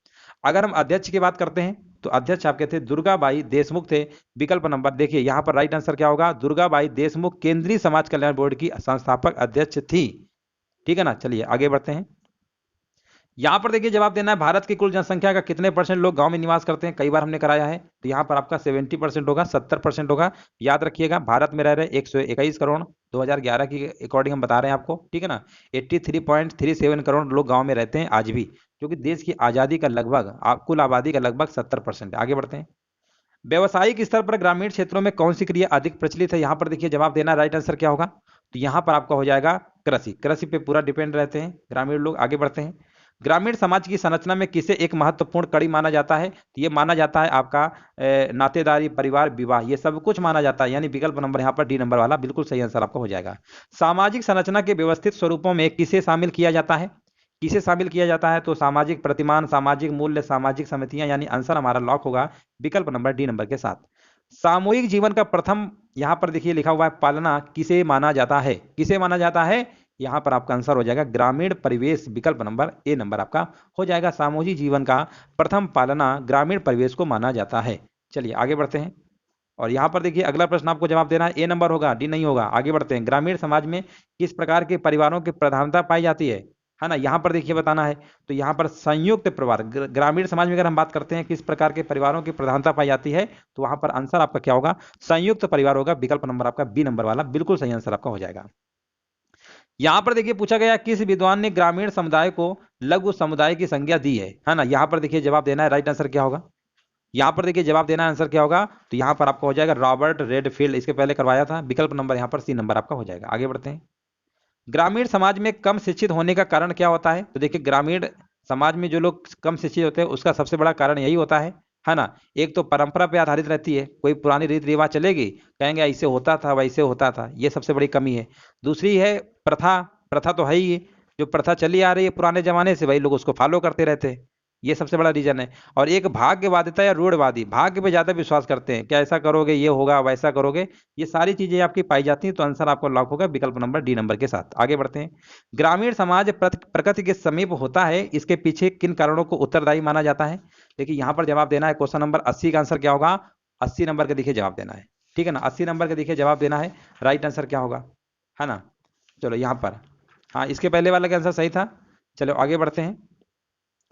अगर हम अध्यक्ष की बात करते हैं तो अध्यक्ष आपके थे दुर्गाबाई देशमुख थे, विकल्प नंबर देखिए यहाँ पर राइट आंसर क्या होगा, दुर्गाबाई देशमुख केंद्रीय समाज कल्याण बोर्ड की संस्थापक अध्यक्ष थी, ठीक है ना। चलिए आगे बढ़ते हैं, यहां पर देखिए जवाब देना है, भारत की कुल जनसंख्या का कितने परसेंट लोग गांव में निवास करते हैं, कई बार हमने कराया है, तो यहां पर आपका 70% होगा, 70% होगा, याद रखिएगा। भारत में रह रहे 121 करोड़, 2011 की अकॉर्डिंग हम बता रहे हैं आपको, ठीक है ना। 83.37 करोड़ लोग गाँव में रहते हैं आज भी, क्योंकि देश की आज़ादी का लगभग कुल आबादी का लगभग 70% है। आगे बढ़ते हैं, व्यवसायिक स्तर पर ग्रामीण क्षेत्रों में कौन सी क्रिया अधिक प्रचलित है, यहां पर देखिए जवाब देना, राइट आंसर क्या होगा, तो यहां पर आपका हो जाएगा कृषि, कृषि पे पूरा डिपेंड रहते हैं ग्रामीण लोग। आगे बढ़ते हैं, ग्रामीण समाज की संरचना में किसे एक महत्वपूर्ण कड़ी माना जाता है, तो ये माना जाता है आपका नातेदारी, परिवार, विवाह, ये सब कुछ माना जाता है, यानी विकल्प नंबर यहाँ पर डी नंबर वाला बिल्कुल सही आंसर आपका हो जाएगा। सामाजिक संरचना के व्यवस्थित स्वरूपों में किसे शामिल किया जाता है, किसे शामिल किया जाता है, तो सामाजिक प्रतिमान, सामाजिक मूल्य, सामाजिक समितियां, यानी आंसर हमारा लॉक होगा विकल्प नंबर डी नंबर के साथ। सामूहिक जीवन का प्रथम यहां पर देखिए लिखा हुआ है पालना किसे माना जाता है, किसे माना जाता है, यहां पर आपका आंसर हो जाएगा ग्रामीण परिवेश, विकल्प नंबर ए नंबर आपका हो जाएगा। सामूहिक जीवन का प्रथम पालना ग्रामीण परिवेश को माना जाता है। चलिए आगे बढ़ते हैं, और यहां पर देखिए अगला प्रश्न आपको जवाब देना है, ए नंबर होगा, डी नहीं होगा। आगे बढ़ते हैं, ग्रामीण समाज में किस प्रकार के परिवारों की प्रधानता पाई जाती है ना, यहां पर देखिए बताना है, तो यहां पर संयुक्त परिवार, ग्रामीण समाज में अगर हम बात करते हैं किस प्रकार के परिवारों की प्रधानता पाई जाती है, तो वहां पर आंसर आपका क्या होगा, संयुक्त परिवार होगा, विकल्प नंबर आपका बी नंबर वाला बिल्कुल सही आंसर आपका हो जाएगा। यहां पर देखिए पूछा गया किस विद्वान ने ग्रामीण समुदाय को लघु समुदाय की संज्ञा दी है ना, यहां पर देखिए जवाब देना है, राइट आंसर क्या होगा, यहां पर देखिए जवाब देना आंसर क्या होगा, तो यहां पर आपका हो जाएगा रॉबर्ट रेडफील्ड, इसके पहले करवाया था, विकल्प नंबर यहां पर सी नंबर आपका हो जाएगा। आगे बढ़ते हैं, ग्रामीण समाज में कम शिक्षित होने का कारण क्या होता है, तो देखिए ग्रामीण समाज में जो लोग कम शिक्षित होते हैं उसका सबसे बड़ा कारण यही होता है ना। एक तो परंपरा पे आधारित रहती है, कोई पुरानी रीति रिवाज चलेगी, कहेंगे ऐसे होता था वैसे होता था, ये सबसे बड़ी कमी है। दूसरी है प्रथा, प्रथा तो है ही, जो प्रथा चली आ रही है पुराने जमाने से वही लोग उसको फॉलो करते रहते हैं, ये सबसे बड़ा रीजन है। और एक भाग्यवादिता या रूढ़वादी, भाग्य पे ज्यादा विश्वास करते हैं, क्या ऐसा करोगे ये होगा, वैसा करोगे, ये सारी चीजें आपकी पाई जाती हैं, तो आंसर आपको लॉक होगा विकल्प नंबर डी नंबर के साथ। आगे बढ़ते हैं, ग्रामीण समाज प्रकृति के समीप होता है, इसके पीछे किन कारणों को उत्तरदायी माना जाता है, देखिए यहाँ पर जवाब देना है, क्वेश्चन नंबर 80 का आंसर क्या होगा, 80 नंबर का देखिए जवाब देना है, ठीक है ना, 80 नंबर का देखिए जवाब देना है, राइट आंसर क्या होगा, है ना। चलो यहाँ पर, हाँ इसके पहले वाला का आंसर सही था। चलो आगे बढ़ते हैं,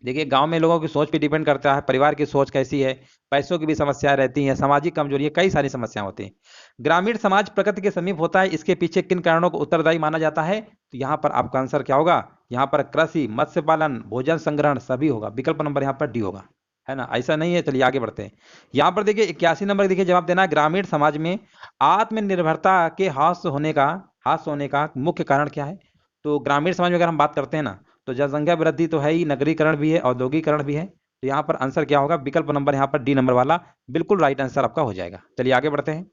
देखिए गांव में लोगों की सोच पे डिपेंड करता है, परिवार की सोच कैसी है, पैसों की भी समस्याएं रहती हैं, सामाजिक कमजोरी है, कई सारी समस्याएं होती हैं। ग्रामीण समाज प्रकृति के समीप होता है, इसके पीछे किन कारणों को उत्तरदायी माना जाता है, तो यहाँ पर आपका आंसर क्या होगा, यहाँ पर कृषि, मत्स्य पालन, भोजन संग्रहण सभी होगा, विकल्प नंबर यहाँ पर डी होगा, है ना, ऐसा नहीं है। चलिए आगे बढ़ते हैं, यहाँ पर देखिए 81 नंबर देखिए जवाब देना है, ग्रामीण समाज में आत्मनिर्भरता के हास होने का मुख्य कारण क्या है, तो ग्रामीण समाज में अगर हम बात करते हैं ना, तो जनसंख्या वृद्धि तो है ही, नगरीकरण भी है, औद्योगिकरण भी है, तो यहाँ पर आंसर क्या होगा, विकल्प नंबर यहाँ पर डी नंबर वाला बिल्कुल राइट आंसर आपका हो जाएगा। चलिए आगे बढ़ते हैं,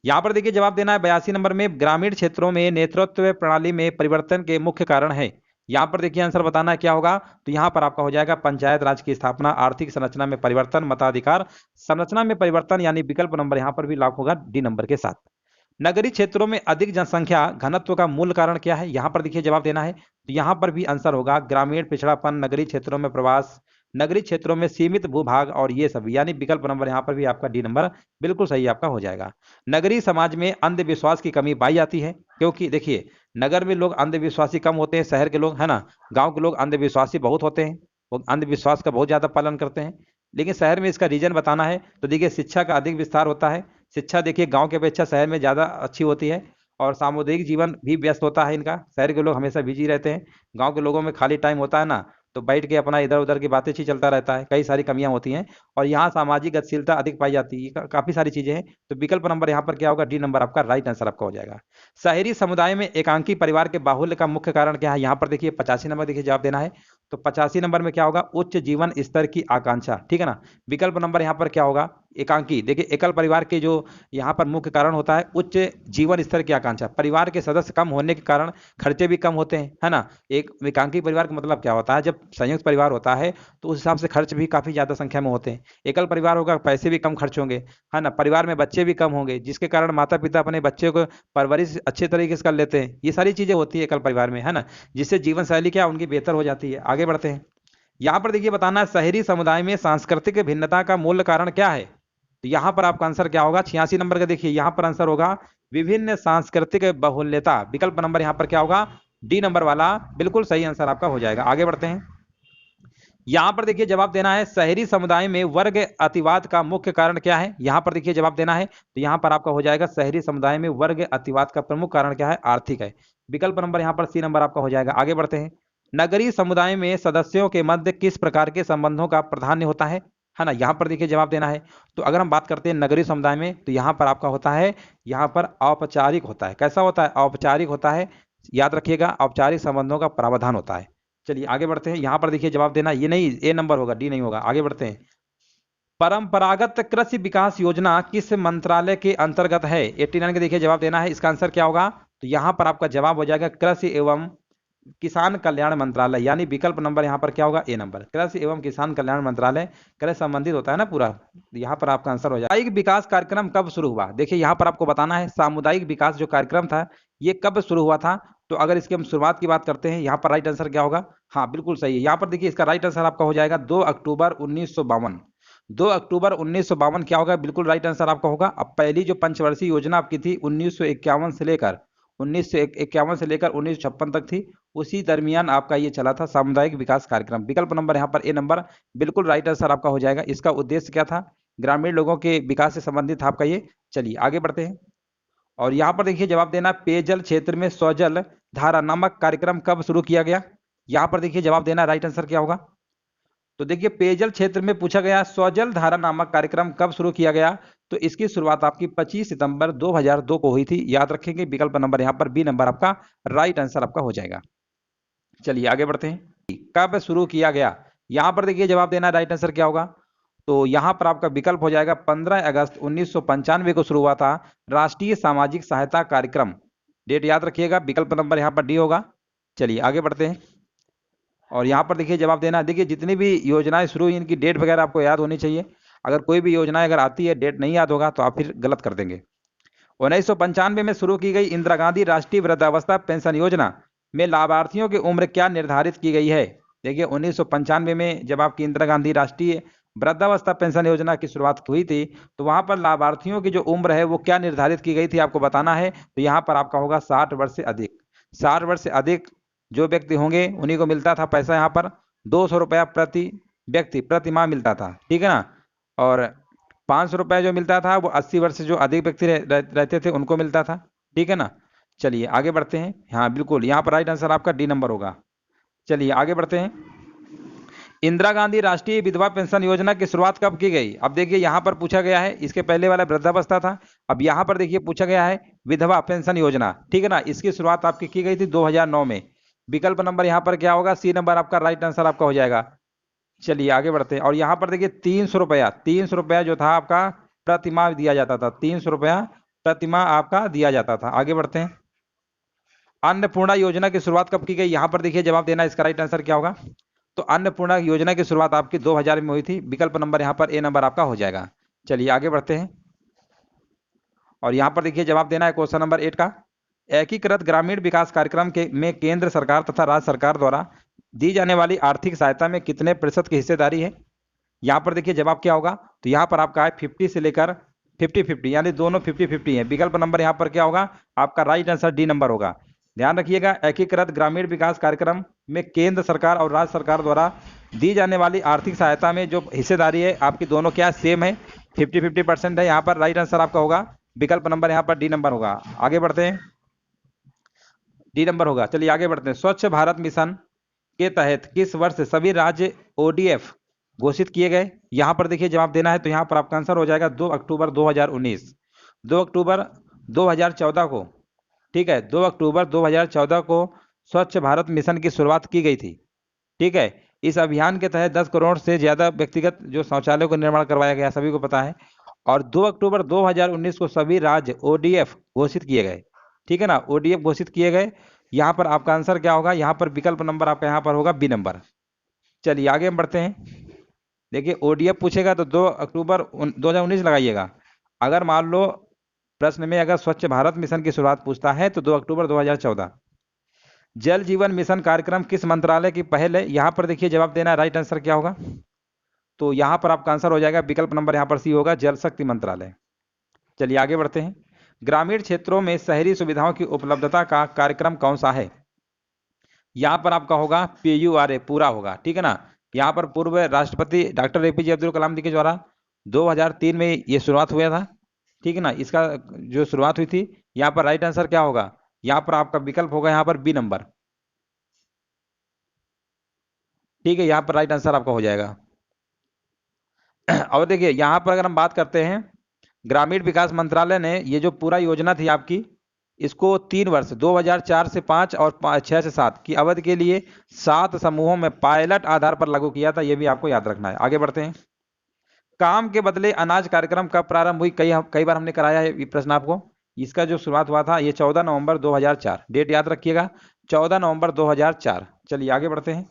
यहाँ पर देखिए जवाब देना है 82 नंबर में, ग्रामीण क्षेत्रों में नेतृत्व प्रणाली में परिवर्तन के मुख्य कारण है, यहाँ पर देखिए आंसर बताना है क्या होगा, तो यहाँ पर आपका हो जाएगा पंचायत राज की स्थापना, आर्थिक संरचना में परिवर्तन, मताधिकार संरचना में परिवर्तन, यानी विकल्प नंबर यहाँ पर भी लॉक होगा डी नंबर के साथ। नगरीय क्षेत्रों में अधिक जनसंख्या घनत्व का मूल कारण क्या है, यहां पर देखिए जवाब देना है, तो यहां पर भी आंसर होगा ग्रामीण पिछड़ापन, नगरीय क्षेत्रों में प्रवास, नगरीय क्षेत्रों में सीमित भूभाग और ये सभी, यानी विकल्प नंबर यहां पर भी आपका डी नंबर बिल्कुल सही आपका हो जाएगा। नगरीय समाज में अंधविश्वास की कमी पाई जाती है, क्योंकि देखिए नगर में लोग अंधविश्वासी कम होते हैं, शहर के लोग है ना, गाँव के लोग अंधविश्वासी बहुत होते हैं, वो अंधविश्वास का बहुत ज्यादा पालन करते हैं, लेकिन शहर में इसका रीजन बताना है, तो देखिए शिक्षा का अधिक विस्तार होता है, शिक्षा देखिए गांव के अपेक्षा शहर में ज़्यादा अच्छी होती है, और सामुदायिक जीवन भी व्यस्त होता है इनका, शहर के लोग हमेशा बिजी रहते हैं, गांव के लोगों में खाली टाइम होता है ना, तो बैठ के अपना इधर उधर की बातें ही चलता रहता है, कई सारी कमियां होती हैं, और यहाँ सामाजिक गतिशीलता अधिक पाई जाती है, काफी सारी चीजें हैं, तो विकल्प नंबर यहाँ पर क्या होगा, डी नंबर आपका राइट आंसर आपका हो जाएगा। शहरी समुदाय में एकांकी परिवार के बाहुल्य का मुख्य कारण क्या है, यहाँ पर देखिए 85 नंबर देखिए जवाब देना है, तो 85 नंबर में क्या होगा, उच्च जीवन स्तर की आकांक्षा, ठीक है ना, विकल्प नंबर यहाँ पर क्या होगा, एकांकी, देखिए एकल परिवार के जो यहाँ पर मुख्य कारण होता है उच्च जीवन स्तर की आकांक्षा, परिवार के सदस्य कम होने के कारण खर्चे भी कम होते हैं, है ना। एक एकांकी परिवार का मतलब क्या होता है, जब संयुक्त परिवार होता है तो उस हिसाब से खर्च भी काफी ज्यादा संख्या में होते हैं। एकल परिवार होगा, पैसे भी कम खर्च होंगे, है ना, परिवार में बच्चे भी कम होंगे, जिसके कारण माता पिता अपने बच्चे को परवरिश अच्छे तरीके से कर लेते हैं। ये सारी चीजें होती है एकल परिवार में, है ना, जिससे जीवन शैली क्या उनकी बेहतर हो जाती है। आगे बढ़ते हैं। यहाँ पर देखिए बताना है शहरी समुदाय में सांस्कृतिक भिन्नता का मूल कारण क्या है। तो यहाँ पर आपका आंसर क्या होगा, 86 नंबर का देखिए यहाँ पर आंसर होगा विभिन्न सांस्कृतिक बहुल्यता। विकल्प नंबर यहाँ पर क्या होगा, डी नंबर वाला बिल्कुल सही आंसर आपका हो जाएगा। आगे बढ़ते हैं। यहाँ पर देखिए जवाब देना है शहरी समुदाय में वर्ग अतिवाद का मुख्य कारण क्या है। यहाँ पर देखिए जवाब देना है, तो यहाँ पर आपका हो जाएगा शहरी समुदाय में वर्ग अतिवाद का प्रमुख कारण क्या है, आर्थिक है। विकल्प नंबर यहाँ पर सी नंबर आपका हो जाएगा। आगे बढ़ते हैं। नगरीय समुदाय में सदस्यों के मध्य किस प्रकार के संबंधों का प्राधान्य होता है ना। यहाँ पर देखिए जवाब देना है। तो अगर हम बात करते हैं नगरीय समुदाय में, तो यहाँ पर आपका होता है, यहाँ पर औपचारिक होता है। कैसा होता है, औपचारिक होता है। याद रखिएगा, औपचारिक संबंधों का प्रावधान होता है। चलिए आगे बढ़ते हैं। यहाँ पर देखिए जवाब देना, ये नहीं, ए नंबर होगा, डी नहीं होगा। आगे बढ़ते हैं। परंपरागत कृषि विकास योजना किस मंत्रालय के अंतर्गत है। 89 के देखिए जवाब देना है, इसका आंसर क्या होगा, तो यहाँ पर आपका जवाब हो जाएगा कृषि एवं किसान कल्याण मंत्रालय, यानी विकल्प नंबर यहाँ पर क्या होगा, ए नंबर। कृषि एवं किसान कल्याण मंत्रालय कृषि संबंधित होता है ना पूरा, यहाँ पर आपका आंसर हो जाएगा। सामुदायिक विकास कार्यक्रम कब शुरू हुआ। देखिए यहाँ पर आपको बताना है सामुदायिक विकास जो कार्यक्रम था ये कब शुरू हुआ था। तो अगर इसकी हम शुरुआत की बात करते हैं, यहाँ पर राइट आंसर क्या होगा, हाँ बिल्कुल सही है। यहाँ पर देखिए इसका राइट आंसर आपका हो जाएगा 2 अक्टूबर 1952। 2 अक्टूबर 1952 क्या होगा, बिल्कुल राइट आंसर आपका होगा। अब पहली जो पंचवर्षीय योजना आपकी थी 1951 से लेकर 1956 तक थी, उसी दरमियान आपका ये चला था सामुदायिक विकास कार्यक्रम। विकल्प नंबर यहाँ पर ए नंबर बिल्कुल राइट आंसर आपका हो जाएगा। इसका उद्देश्य क्या था, ग्रामीण लोगों के विकास से संबंधित था आपका ये। चलिए आगे बढ़ते हैं। और यहाँ पर देखिए जवाब देना, पेयजल क्षेत्र में स्वजल धारा नामक कार्यक्रम कब शुरू किया गया। यहाँ पर देखिए जवाब देना, राइट आंसर क्या होगा। तो देखिए पेयजल क्षेत्र में पूछा गया स्वजल धारा नामक कार्यक्रम कब शुरू किया गया, तो इसकी शुरुआत आपकी 25 सितंबर 2002 को हुई थी। याद रखेंगे विकल्प नंबर यहाँ पर बी नंबर आपका राइट आंसर आपका हो जाएगा। चलिए आगे बढ़ते हैं। कब शुरू किया गया, यहाँ पर देखिए जवाब देना, राइट आंसर क्या होगा। तो यहाँ पर आपका विकल्प हो जाएगा 15 अगस्त 1995 को शुरू हुआ था राष्ट्रीय सामाजिक सहायता कार्यक्रम। डेट याद रखिएगा, विकल्प नंबर यहाँ पर डी होगा। चलिए आगे बढ़ते हैं। और यहाँ पर देखिए जवाब देना, देखिए जितनी भी योजनाएं शुरू हुई इनकी डेट वगैरह आपको याद होनी चाहिए। अगर कोई भी योजना अगर आती है डेट नहीं याद होगा तो आप फिर गलत कर देंगे। 1995 में शुरू की गई इंदिरा गांधी राष्ट्रीय वृद्धावस्था पेंशन योजना में लाभार्थियों की उम्र क्या निर्धारित की गई है। देखिए 1995 में जब आपकी इंदिरा गांधी राष्ट्रीय वृद्धावस्था पेंशन योजना की शुरुआत हुई थी, तो वहां पर लाभार्थियों की जो उम्र है वो क्या निर्धारित की गई थी आपको बताना है। तो यहाँ पर आपका होगा 60 वर्ष से अधिक। 60 वर्ष से अधिक जो व्यक्ति होंगे उन्हीं को मिलता था पैसा, यहाँ पर 200 रुपया प्रति व्यक्ति प्रति माह मिलता था, ठीक है ना। और 500 रुपया जो मिलता था वो 80 वर्ष से जो अधिक व्यक्ति रहते थे उनको मिलता था, ठीक है ना। चलिए आगे बढ़ते हैं। हाँ बिल्कुल, यहाँ पर राइट आंसर आपका डी नंबर होगा। चलिए आगे बढ़ते हैं। इंदिरा गांधी राष्ट्रीय विधवा पेंशन योजना की शुरुआत कब की गई। अब देखिए यहाँ पर पूछा गया है, इसके पहले वाला वृद्धावस्था था, अब यहाँ पर देखिए पूछा गया है विधवा पेंशन योजना, ठीक है ना। इसकी शुरुआत आपकी की गई थी 2009 में। विकल्प नंबर यहाँ पर क्या होगा, सी नंबर आपका राइट आंसर आपका हो जाएगा। चलिए आगे बढ़ते हैं। और यहाँ पर देखिए 300 रुपया जो था आपका प्रति माह दिया जाता था, 300 रुपया प्रति माह आपका दिया जाता था। आगे बढ़ते हैं। अन्नपूर्णा योजना की शुरुआत कब की गई, यहाँ पर देखिए जवाब देना, इसका राइट आंसर क्या होगा। तो अन्नपूर्णा योजना की शुरुआत आपकी 2000 में हुई थी। विकल्प नंबर यहाँ पर ए नंबर आपका हो जाएगा। चलिए आगे बढ़ते हैं। और यहाँ पर देखिए जवाब देना है क्वेश्चन नंबर 8 का, एकीकृत ग्रामीण विकास कार्यक्रम के में केंद्र सरकार तथा राज्य सरकार द्वारा दी जाने वाली आर्थिक सहायता में कितने प्रतिशत की हिस्सेदारी है। यहाँ पर देखिए जवाब क्या होगा, तो यहाँ पर आपका है 50 से लेकर 50-50, यानी दोनों 50-50 है। विकल्प नंबर यहाँ पर क्या होगा, आपका राइट आंसर डी नंबर होगा। ध्यान रखिएगा, एकीकृत ग्रामीण विकास कार्यक्रम में केंद्र सरकार और राज्य सरकार द्वारा दी जाने वाली आर्थिक सहायता में जो हिस्सेदारी है आपकी दोनों क्या सेम है, 50-50% है। यहाँ पर राइट आंसर आपका होगा विकल्प नंबर यहाँ पर डी नंबर होगा। आगे बढ़ते हैं, डी नंबर होगा। चलिए आगे बढ़ते हैं। स्वच्छ भारत मिशन के तहत किस वर्ष सभी राज्य ODF घोषित किए गए। यहाँ पर देखिए जवाब देना है, तो यहाँ पर आपका आंसर हो जाएगा 2 अक्टूबर 2019। 2 अक्टूबर 2014 को, ठीक है, 2 अक्टूबर 2014 को स्वच्छ भारत मिशन की शुरुआत की गई थी, ठीक है। इस अभियान के तहत 10 करोड़ से ज्यादा व्यक्तिगत जो शौचालयों का निर्माण करवाया गया, सभी को पता है। और 2 अक्टूबर 2019 को सभी राज्य ओडीएफ घोषित किए गए। ठीक है ना, ओडीएफ घोषित किए गए। यहाँ पर आपका आंसर क्या होगा, यहाँ पर विकल्प नंबर आपका यहाँ पर होगा बी नंबर। चलिए आगे हम बढ़ते हैं। देखिए ओडीएफ पूछेगा तो 2 अक्टूबर 2019 लगाइएगा। अगर मान लो प्रश्न में अगर स्वच्छ भारत मिशन की शुरुआत पूछता है तो 2 अक्टूबर 2014। जल जीवन मिशन कार्यक्रम किस मंत्रालय की पहल है, यहाँ पर देखिए जवाब देना है, राइट आंसर क्या होगा, तो यहाँ पर आपका आंसर हो जाएगा विकल्प नंबर यहाँ पर सी होगा, जल शक्ति मंत्रालय। चलिए आगे बढ़ते हैं। ग्रामीण क्षेत्रों में शहरी सुविधाओं की उपलब्धता का कार्यक्रम कौन सा है, यहाँ पर आपका होगा PURA पूरा होगा। ठीक है ना, यहाँ पर पूर्व राष्ट्रपति डॉक्टर APJ अब्दुल कलाम जी के द्वारा 2003 में ये शुरुआत हुआ था। ठीक है ना, इसका जो शुरुआत हुई थी, यहाँ पर राइट आंसर क्या होगा, यहाँ पर आपका विकल्प होगा यहाँ पर बी नंबर। ठीक है, यहाँ पर राइट आंसर आपका हो जाएगा। और देखिए यहाँ पर अगर हम बात करते हैं, ग्रामीण विकास मंत्रालय ने ये जो पूरा योजना थी आपकी, इसको 3 वर्ष 2004 से 5 और 6 से 7 की अवधि के लिए 7 समूहों में पायलट आधार पर लागू किया था, ये भी आपको याद रखना है। आगे बढ़ते हैं। काम के बदले अनाज कार्यक्रम कब प्रारंभ हुई, कई बार हमने कराया है ये प्रश्न आपको। इसका जो शुरुआत हुआ था ये 14 नवंबर 2004, डेट याद रखिएगा 14 नवंबर 2004। चलिए आगे बढ़ते हैं।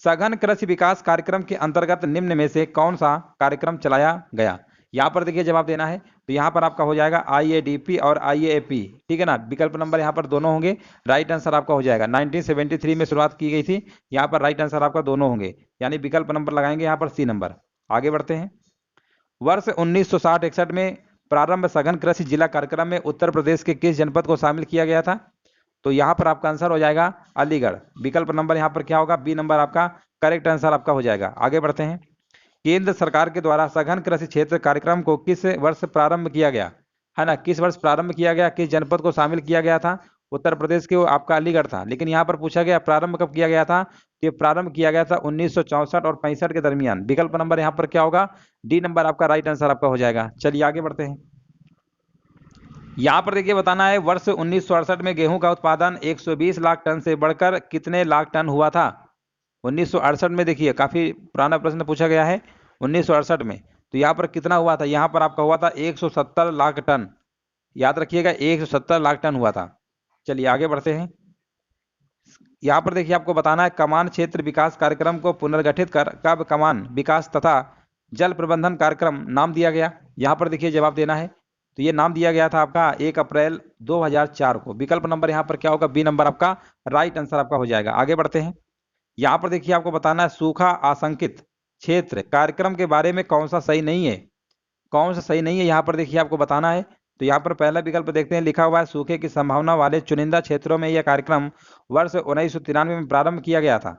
सघन कृषि विकास कार्यक्रम के अंतर्गत निम्न में से कौन सा कार्यक्रम चलाया गया, यहाँ पर देखिए जवाब देना है, तो यहाँ पर आपका हो जाएगा IADP और IAP। ठीक है ना, विकल्प नंबर यहाँ पर दोनों होंगे, राइट आंसर आपका हो जाएगा। 1973 में शुरुआत की गई थी, यहाँ पर राइट आंसर आपका दोनों होंगे, यानी विकल्प नंबर लगाएंगे यहाँ पर सी नंबर। आगे बढ़ते हैं। वर्ष 1960-61 में प्रारंभ सघन कृषि जिला कार्यक्रम में उत्तर प्रदेश के किस जनपद को शामिल किया गया था, तो यहाँ पर आपका आंसर हो जाएगा अलीगढ़। विकल्प नंबर यहाँ पर क्या होगा, बी नंबर आपका करेक्ट आंसर आपका हो जाएगा। आगे बढ़ते हैं। केंद्र सरकार के द्वारा सघन कृषि क्षेत्र कार्यक्रम को किस वर्ष प्रारंभ किया गया, है ना, किस वर्ष प्रारंभ किया गया, किस जनपद को शामिल किया गया था, उत्तर प्रदेश के वो आपका अलीगढ़ था। लेकिन यहाँ पर पूछा गया प्रारंभ कब किया गया था, तो ये प्रारंभ किया गया था 1964 और 65 के दरमियान। विकल्प नंबर यहाँ पर क्या होगा, डी नंबर आपका राइट आंसर आपका हो जाएगा। चलिए आगे बढ़ते हैं। यहाँ पर देखिए बताना है, वर्ष 1968 में गेहूं का उत्पादन 120 लाख टन से बढ़कर कितने लाख टन हुआ था। 1968 में देखिए काफी पुराना प्रश्न पूछा गया है, 1968 में, तो यहाँ पर कितना हुआ था, यहाँ पर आपका हुआ था 170 लाख टन। याद रखिएगा 170 लाख टन हुआ था। चलिए आगे बढ़ते हैं। यहाँ पर देखिए आपको बताना है, कमान क्षेत्र विकास कार्यक्रम को पुनर्गठित कर कब कमान विकास तथा जल प्रबंधन कार्यक्रम नाम दिया गया, यहाँ पर देखिए जवाब देना है, तो ये नाम दिया गया था आपका 1 अप्रैल 2004 को। विकल्प नंबर यहाँ पर क्या होगा, बी नंबर आपका राइट आंसर आपका हो जाएगा। आगे बढ़ते हैं। यहाँ पर देखिए आपको बताना है, सूखा आशंकित क्षेत्र कार्यक्रम के बारे में कौन सा सही नहीं है, कौन सा सही नहीं है, यहाँ पर देखिए आपको बताना है। तो यहाँ पर पहला विकल्प देखते हैं, लिखा हुआ है सूखे की संभावना वाले चुनिंदा क्षेत्रों में यह कार्यक्रम वर्ष 1993 में प्रारंभ किया गया था,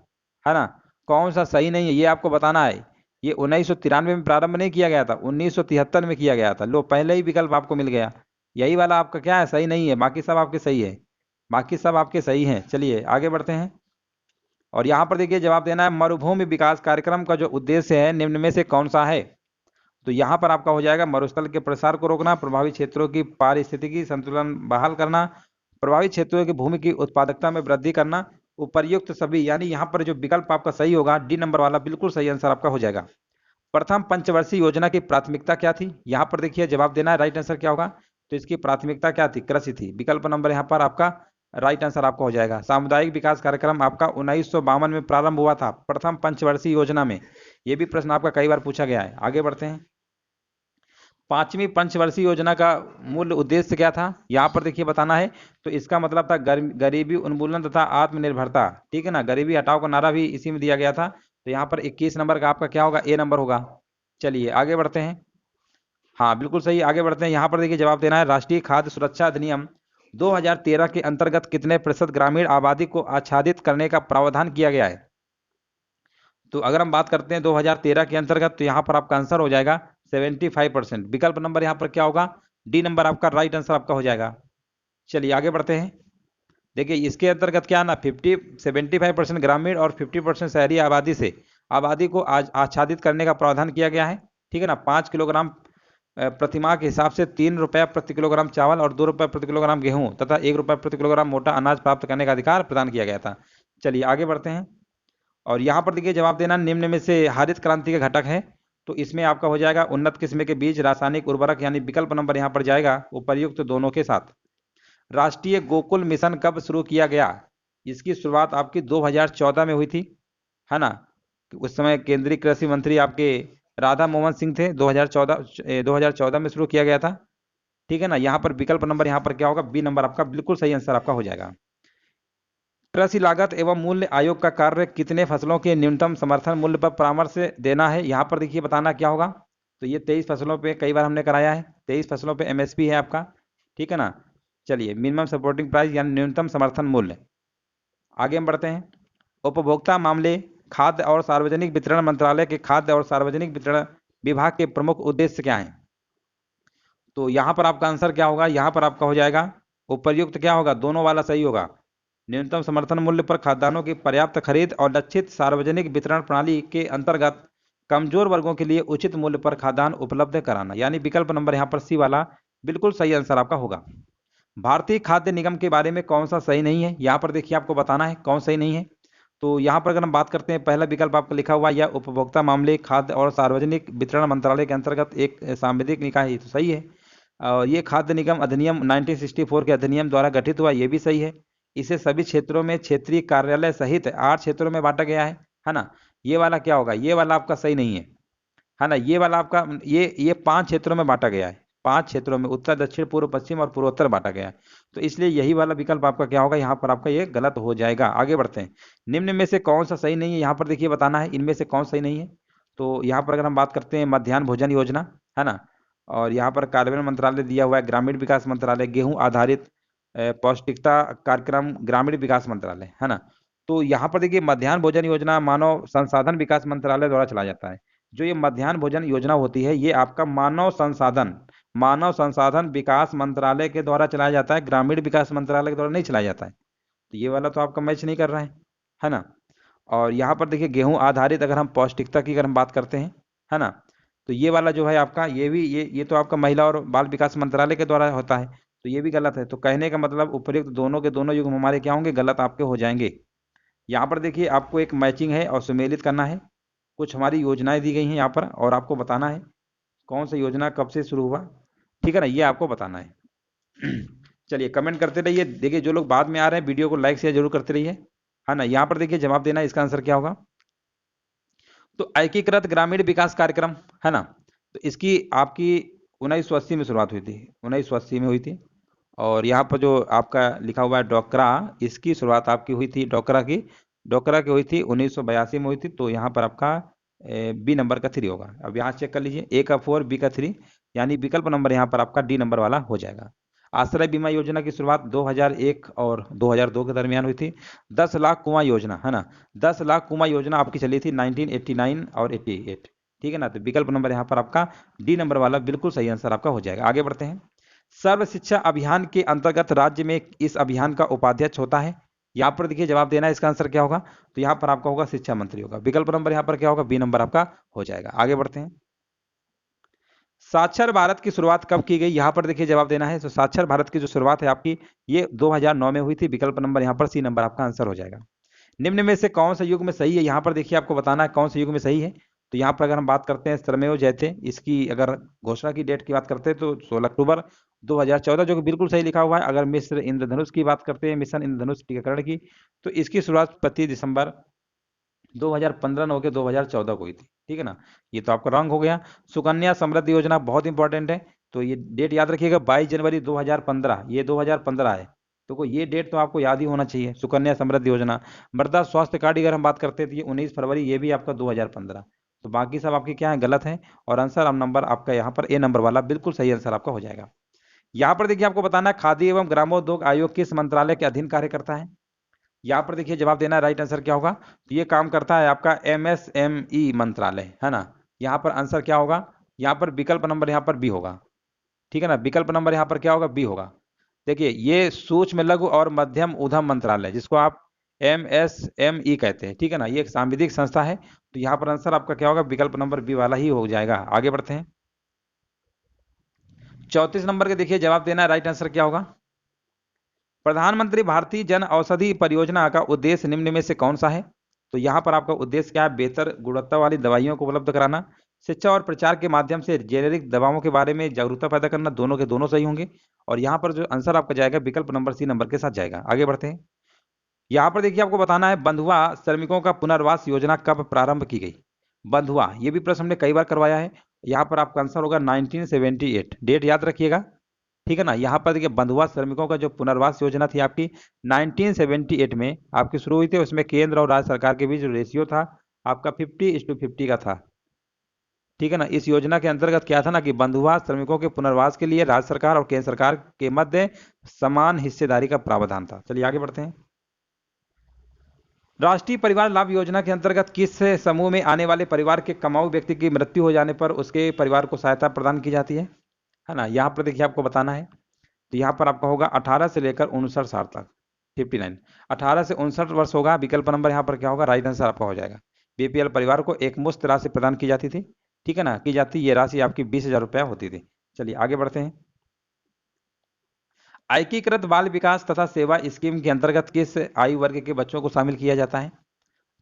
है ना। कौन सा सही नहीं है ये आपको बताना है। ये 1993 में प्रारंभ नहीं किया गया था, 1973 में किया गया था। लो पहले ही विकल्प आपको मिल गया, यही वाला आपका क्या है, सही नहीं है, बाकी सब आपके सही है, बाकी सब आपके सही हैं। चलिए आगे बढ़ते हैं। और यहाँ पर देखिए जवाब देना है, मरुभूमि विकास कार्यक्रम का जो उद्देश्य है निम्न में से कौन सा है, तो यहाँ पर आपका हो जाएगा मरुस्थल के प्रसार को रोकना, प्रभावित क्षेत्रों की पारिस्थितिकी संतुलन बहाल करना, प्रभावित क्षेत्रों की भूमि की उत्पादकता में वृद्धि करना, उपर्युक्त सभी, यानी यहाँ पर जो विकल्प आपका सही होगा डी नंबर वाला बिल्कुल सही आंसर आपका हो जाएगा। प्रथम पंचवर्षीय योजना की प्राथमिकता क्या थी, यहाँ पर देखिए जवाब देना है, राइट आंसर क्या होगा, तो इसकी प्राथमिकता क्या थी, कृषि थी। विकल्प नंबर यहाँ पर आपका राइट आंसर आपका हो जाएगा। सामुदायिक विकास कार्यक्रम आपका 1952 में प्रारंभ हुआ था प्रथम पंचवर्षीय योजना में, ये भी प्रश्न आपका कई बार पूछा गया है। आगे बढ़ते हैं। पांचवी पंचवर्षीय योजना का मूल उद्देश्य क्या था, यहाँ पर देखिए बताना है, तो इसका मतलब था गरीबी उन्मूलन तथा आत्मनिर्भरता। ठीक है ना, गरीबी हटाओ का नारा भी इसी में दिया गया था, तो यहाँ पर 21 नंबर का आपका क्या होगा, ए नंबर होगा। चलिए आगे बढ़ते हैं। हाँ बिल्कुल सही, आगे बढ़ते हैं। यहाँ पर देखिए जवाब देना है, राष्ट्रीय खाद्य सुरक्षा अधिनियम 2013 के अंतर्गत कितने प्रतिशत ग्रामीण आबादी को आच्छादित करने का प्रावधान किया गया है। तो अगर हम बात करते हैं 2013 के अंतर्गत, तो यहाँ पर आपका आंसर हो जाएगा 75%। विकल्प नंबर यहाँ पर क्या होगा, डी नंबर आपका राइट आंसर आपका हो जाएगा। चलिए आगे बढ़ते हैं। देखिए इसके अंतर्गत क्या ना 75% ग्रामीण और 50% शहरी आबादी से आबादी को आच्छादित करने का प्रावधान किया गया है। ठीक है ना, 5 किलोग्राम प्रतिमाह के हिसाब से 3 रुपया प्रति किलोग्राम चावल और 2 रुपये प्रति किलोग्राम गेहूं तथा 1 रुपया प्रति किलोग्राम मोटा अनाज प्राप्त करने का अधिकार प्रदान किया गया था। चलिए आगे बढ़ते हैं। और यहाँ पर देखिए जवाब देना, निम्न में से हरित क्रांति के घटक है, तो इसमें आपका हो जाएगा उन्नत किस्म के बीज, रासायनिक उर्वरक, यानी विकल्प नंबर यहाँ पर जाएगा उपर्युक्त दोनों के साथ। राष्ट्रीय गोकुल मिशन कब शुरू किया गया? इसकी शुरुआत आपकी 2014 में हुई थी, है ना। उस समय केंद्रीय कृषि मंत्री आपके राधा मोहन सिंह थे। 2014 में शुरू किया गया था, ठीक है ना। यहाँ पर विकल्प नंबर यहाँ पर क्या होगा? बी नंबर आपका बिल्कुल सही आंसर आपका हो जाएगा। कृषि लागत एवं मूल्य आयोग का कार्य कितने फसलों के न्यूनतम समर्थन मूल्य पर परामर्श देना है? यहाँ पर देखिए बताना क्या होगा। तो ये 23 फसलों पे कई बार हमने कराया है, 23 फसलों पे एमएसपी है आपका, ठीक है ना। चलिए, मिनिमम सपोर्टिंग प्राइस यानी न्यूनतम समर्थन मूल्य। आगे हम बढ़ते हैं। उपभोक्ता मामले, खाद्य और सार्वजनिक वितरण मंत्रालय के खाद्य और सार्वजनिक वितरण विभाग के प्रमुख उद्देश्य क्या हैं? तो यहाँ पर आपका आंसर क्या होगा? यहाँ पर आपका हो जाएगा उपर्युक्त क्या होगा? दोनों वाला सही होगा। न्यूनतम समर्थन मूल्य पर खाद्यान्नों की पर्याप्त खरीद और लक्षित सार्वजनिक वितरण प्रणाली के अंतर्गत कमजोर वर्गों के लिए उचित मूल्य पर खाद्यान्न उपलब्ध कराना, यानी विकल्प नंबर यहाँ पर सी वाला बिल्कुल सही आंसर आपका होगा। भारतीय खाद्य निगम के बारे में कौन सा सही नहीं है? यहाँ पर देखिए आपको बताना है कौन सही नहीं है। तो यहाँ पर अगर हम बात करते हैं, पहला विकल्प आपका लिखा हुआ है यह उपभोक्ता मामले, खाद्य और सार्वजनिक वितरण मंत्रालय के अंतर्गत एक सांविधिक निकाय है, तो सही है। और ये खाद्य निगम अधिनियम 1964 के अधिनियम द्वारा गठित हुआ, ये भी सही है। इसे सभी क्षेत्रों में क्षेत्रीय कार्यालय सहित 8 क्षेत्रों में बांटा गया है ना। ये वाला क्या होगा? ये वाला आपका सही नहीं है ना। ये वाला आपका ये 5 क्षेत्रों में बांटा गया है, 5 क्षेत्रों में, उत्तर, दक्षिण, पूर्व, पश्चिम और पूर्वोत्तर बांटा गया है। तो इसलिए यही वाला विकल्प आपका क्या होगा? यहाँ पर आपका ये गलत हो जाएगा। आगे बढ़ते हैं। निम्न में से कौन सा सही नहीं है? यहाँ पर देखिए बताना है इनमें से कौन सही नहीं है। तो यहाँ पर अगर हम बात करते हैं मध्याह्न भोजन योजना, है ना, और यहाँ पर कार्यान्वयन मंत्रालय दिया हुआ है ग्रामीण विकास मंत्रालय, गेहूं आधारित पौष्टिकता कार्यक्रम ग्रामीण विकास मंत्रालय, है ना। तो यहाँ पर देखिए मध्याह्न भोजन योजना मानव संसाधन विकास मंत्रालय द्वारा चलाया जाता है। जो ये मध्याह्न भोजन योजना होती है ये आपका मानव संसाधन विकास मंत्रालय के द्वारा चलाया जाता है, ग्रामीण विकास मंत्रालय के द्वारा नहीं चलाया जाता है। तो ये वाला तो आपका मैच नहीं कर रहा है ना। और यहाँ पर देखिए गेहूं आधारित, अगर हम पौष्टिकता की अगर हम बात करते हैं, है ना, तो ये वाला जो है आपका ये भी ये तो आपका महिला और बाल विकास मंत्रालय के द्वारा होता है, तो ये भी गलत है। तो कहने का मतलब उपर्युक्त दोनों के दोनों युग्म हमारे क्या होंगे? गलत आपके हो जाएंगे। यहाँ पर देखिए आपको एक मैचिंग है और सुमेलित करना है। कुछ हमारी योजनाएं दी गई हैं यहाँ पर और आपको बताना है कौन सा योजना कब से शुरू हुआ, ठीक है ना, ये आपको बताना है। चलिए कमेंट करते रहिए। देखिए जो लोग बाद में आ रहे हैं वीडियो को लाइक शेयर जरूर करते रहिए, है ना। यहाँ पर देखिए जवाब देना है, इसका आंसर क्या होगा? तो एकीकृत ग्रामीण विकास कार्यक्रम, है ना, तो इसकी आपकी 1980 में शुरुआत हुई थी, 1980 में हुई थी। और यहाँ पर जो आपका लिखा हुआ है डोकरा, इसकी शुरुआत आपकी हुई थी डोकरा की हुई थी 1982 में हुई थी। तो यहाँ पर आपका बी नंबर का 3 होगा। अब यहाँ चेक कर लीजिए, ए का 4 बी का 3, यानी विकल्प नंबर यहाँ पर आपका डी नंबर वाला हो जाएगा। आश्रय बीमा योजना की शुरुआत 2001 और 2002 के दरमियान हुई थी। 10 लाख कुआं योजना, है ना, 10 लाख कुआं योजना आपकी चली थी 1989 और 88, ठीक है ना। तो विकल्प नंबर यहाँ पर आपका डी नंबर वाला बिल्कुल सही आंसर आपका हो जाएगा। आगे बढ़ते हैं। सर्व शिक्षा अभियान के अंतर्गत राज्य में इस अभियान का उपाध्यक्ष होता है। यहाँ पर देखिए जवाब देना है, इसका आंसर क्या होगा? तो यहाँ पर आपका होगा शिक्षा मंत्री होगा। विकल्प नंबर यहाँ पर क्या होगा? बी नंबर आपका हो जाएगा। आगे बढ़ते हैं। साक्षर भारत की शुरुआत कब की गई? यहाँ पर देखिए जवाब देना है। तो साक्षर भारत की जो शुरुआत है आपकी ये 2009 में हुई थी। विकल्प नंबर यहाँ पर सी नंबर आपका आंसर हो जाएगा। निम्न में से कौन सा युग में सही है? यहाँ पर देखिए आपको बताना है कौन सा युग में सही है। तो यहाँ पर अगर हम बात करते हैं श्रमेव जयते, इसकी अगर घोषणा की डेट की बात करते हैं तो 16 अक्टूबर 2014, जो कि बिल्कुल सही लिखा हुआ है। अगर मिस्र इंद्रधनुष की बात करते हैं, मिशन इंद्रधनुष टीकाकरण की, तो इसकी शुरुआत 25 दिसंबर 2015 होकर 2014 को हुई थी, ठीक है ना। ये तो आपका रॉन्ग हो गया। सुकन्या समृद्धि योजना बहुत इंपॉर्टेंट है, तो ये डेट याद रखिएगा 22 जनवरी 2015, ये 2015 है। तो ये डेट तो आपको याद ही होना चाहिए, सुकन्या समृद्धि योजना। मृदा स्वास्थ्य कार्ड की अगर हम बात करते हैं तो ये 19 फरवरी, ये भी आपका 2015। तो बाकी सब आपके क्या है? गलत है। और आंसर नंबर आपका यहाँ पर ए नंबर वाला बिल्कुल सही आंसर आपका हो जाएगा। यहाँ पर देखिए आपको बताना है खादी एवं ग्रामोद्योग आयोग किस मंत्रालय के अधीन कार्य करता है। यहाँ पर देखिए जवाब देना है, राइट आंसर क्या होगा? तो ये काम करता है आपका एमएसएमई मंत्रालय, है ना। यहाँ पर आंसर क्या होगा? यहाँ पर विकल्प नंबर यहाँ पर बी होगा, ठीक है ना। विकल्प नंबर यहाँ पर क्या होगा? बी होगा। देखिए ये सूक्ष्म लघु और मध्यम उद्यम मंत्रालय, जिसको आप एमएसएमई कहते हैं, ठीक है ना, ये एक सांविधिक संस्था है। तो यहाँ पर आंसर आपका क्या होगा? विकल्प नंबर बी वाला ही हो जाएगा। आगे बढ़ते हैं। 34 नंबर के देखिए जवाब देना है, राइट आंसर क्या होगा? प्रधानमंत्री भारतीय जन औषधि परियोजना का उद्देश्य निम्न में से कौन सा है? तो यहाँ पर आपका उद्देश्य क्या है? बेहतर गुणवत्ता वाली दवाइयों को उपलब्ध कराना, शिक्षा और प्रचार के माध्यम से जेनेरिक दवाओं के बारे में जागरूकता पैदा करना, दोनों के दोनों सही होंगे। और यहाँ पर जो आंसर आपका जाएगा विकल्प नंबर सी नंबर के साथ जाएगा। आगे बढ़ते हैं। यहाँ पर देखिए आपको बताना है बंधुआ श्रमिकों का पुनर्वास योजना कब प्रारंभ की गई। बंधुआ, ये भी प्रश्न हमने कई बार करवाया है। यहाँ पर आपका आंसर होगा 1978, डेट याद रखिएगा, ठीक है ना। यहाँ पर देखिए बंधुआ श्रमिकों का जो पुनर्वास योजना थी आपकी 1978 में आपकी शुरू हुई थी। उसमें केंद्र और राज्य सरकार के बीच जो रेशियो था आपका 50:50 का था, ठीक है ना। इस योजना के अंतर्गत क्या था ना कि बंधुआ श्रमिकों के पुनर्वास के लिए राज्य सरकार और केंद्र सरकार के मध्य समान हिस्सेदारी का प्रावधान था। चलिए आगे बढ़ते हैं। राष्ट्रीय परिवार लाभ योजना के अंतर्गत किस समूह में आने वाले परिवार के कमाऊ व्यक्ति की मृत्यु हो जाने पर उसके परिवार को सहायता प्रदान की जाती है ना। यहाँ पर देखिए आपको बताना है, तो यहाँ पर आपका होगा 18 से लेकर 59 साल तक, 59, 18 से 59 वर्ष होगा। विकल्प नंबर यहाँ पर क्या होगा, राइट आंसर आपका हो जाएगा। बीपीएल परिवार को एक मुश्त राशि प्रदान की जाती थी, ठीक है ना, की जाती। ये राशि आपकी 20,000 रुपया होती थी। चलिए आगे बढ़ते हैं। एकीकृत बाल विकास तथा सेवा स्कीम के अंतर्गत किस आयु वर्ग के बच्चों को शामिल किया जाता है।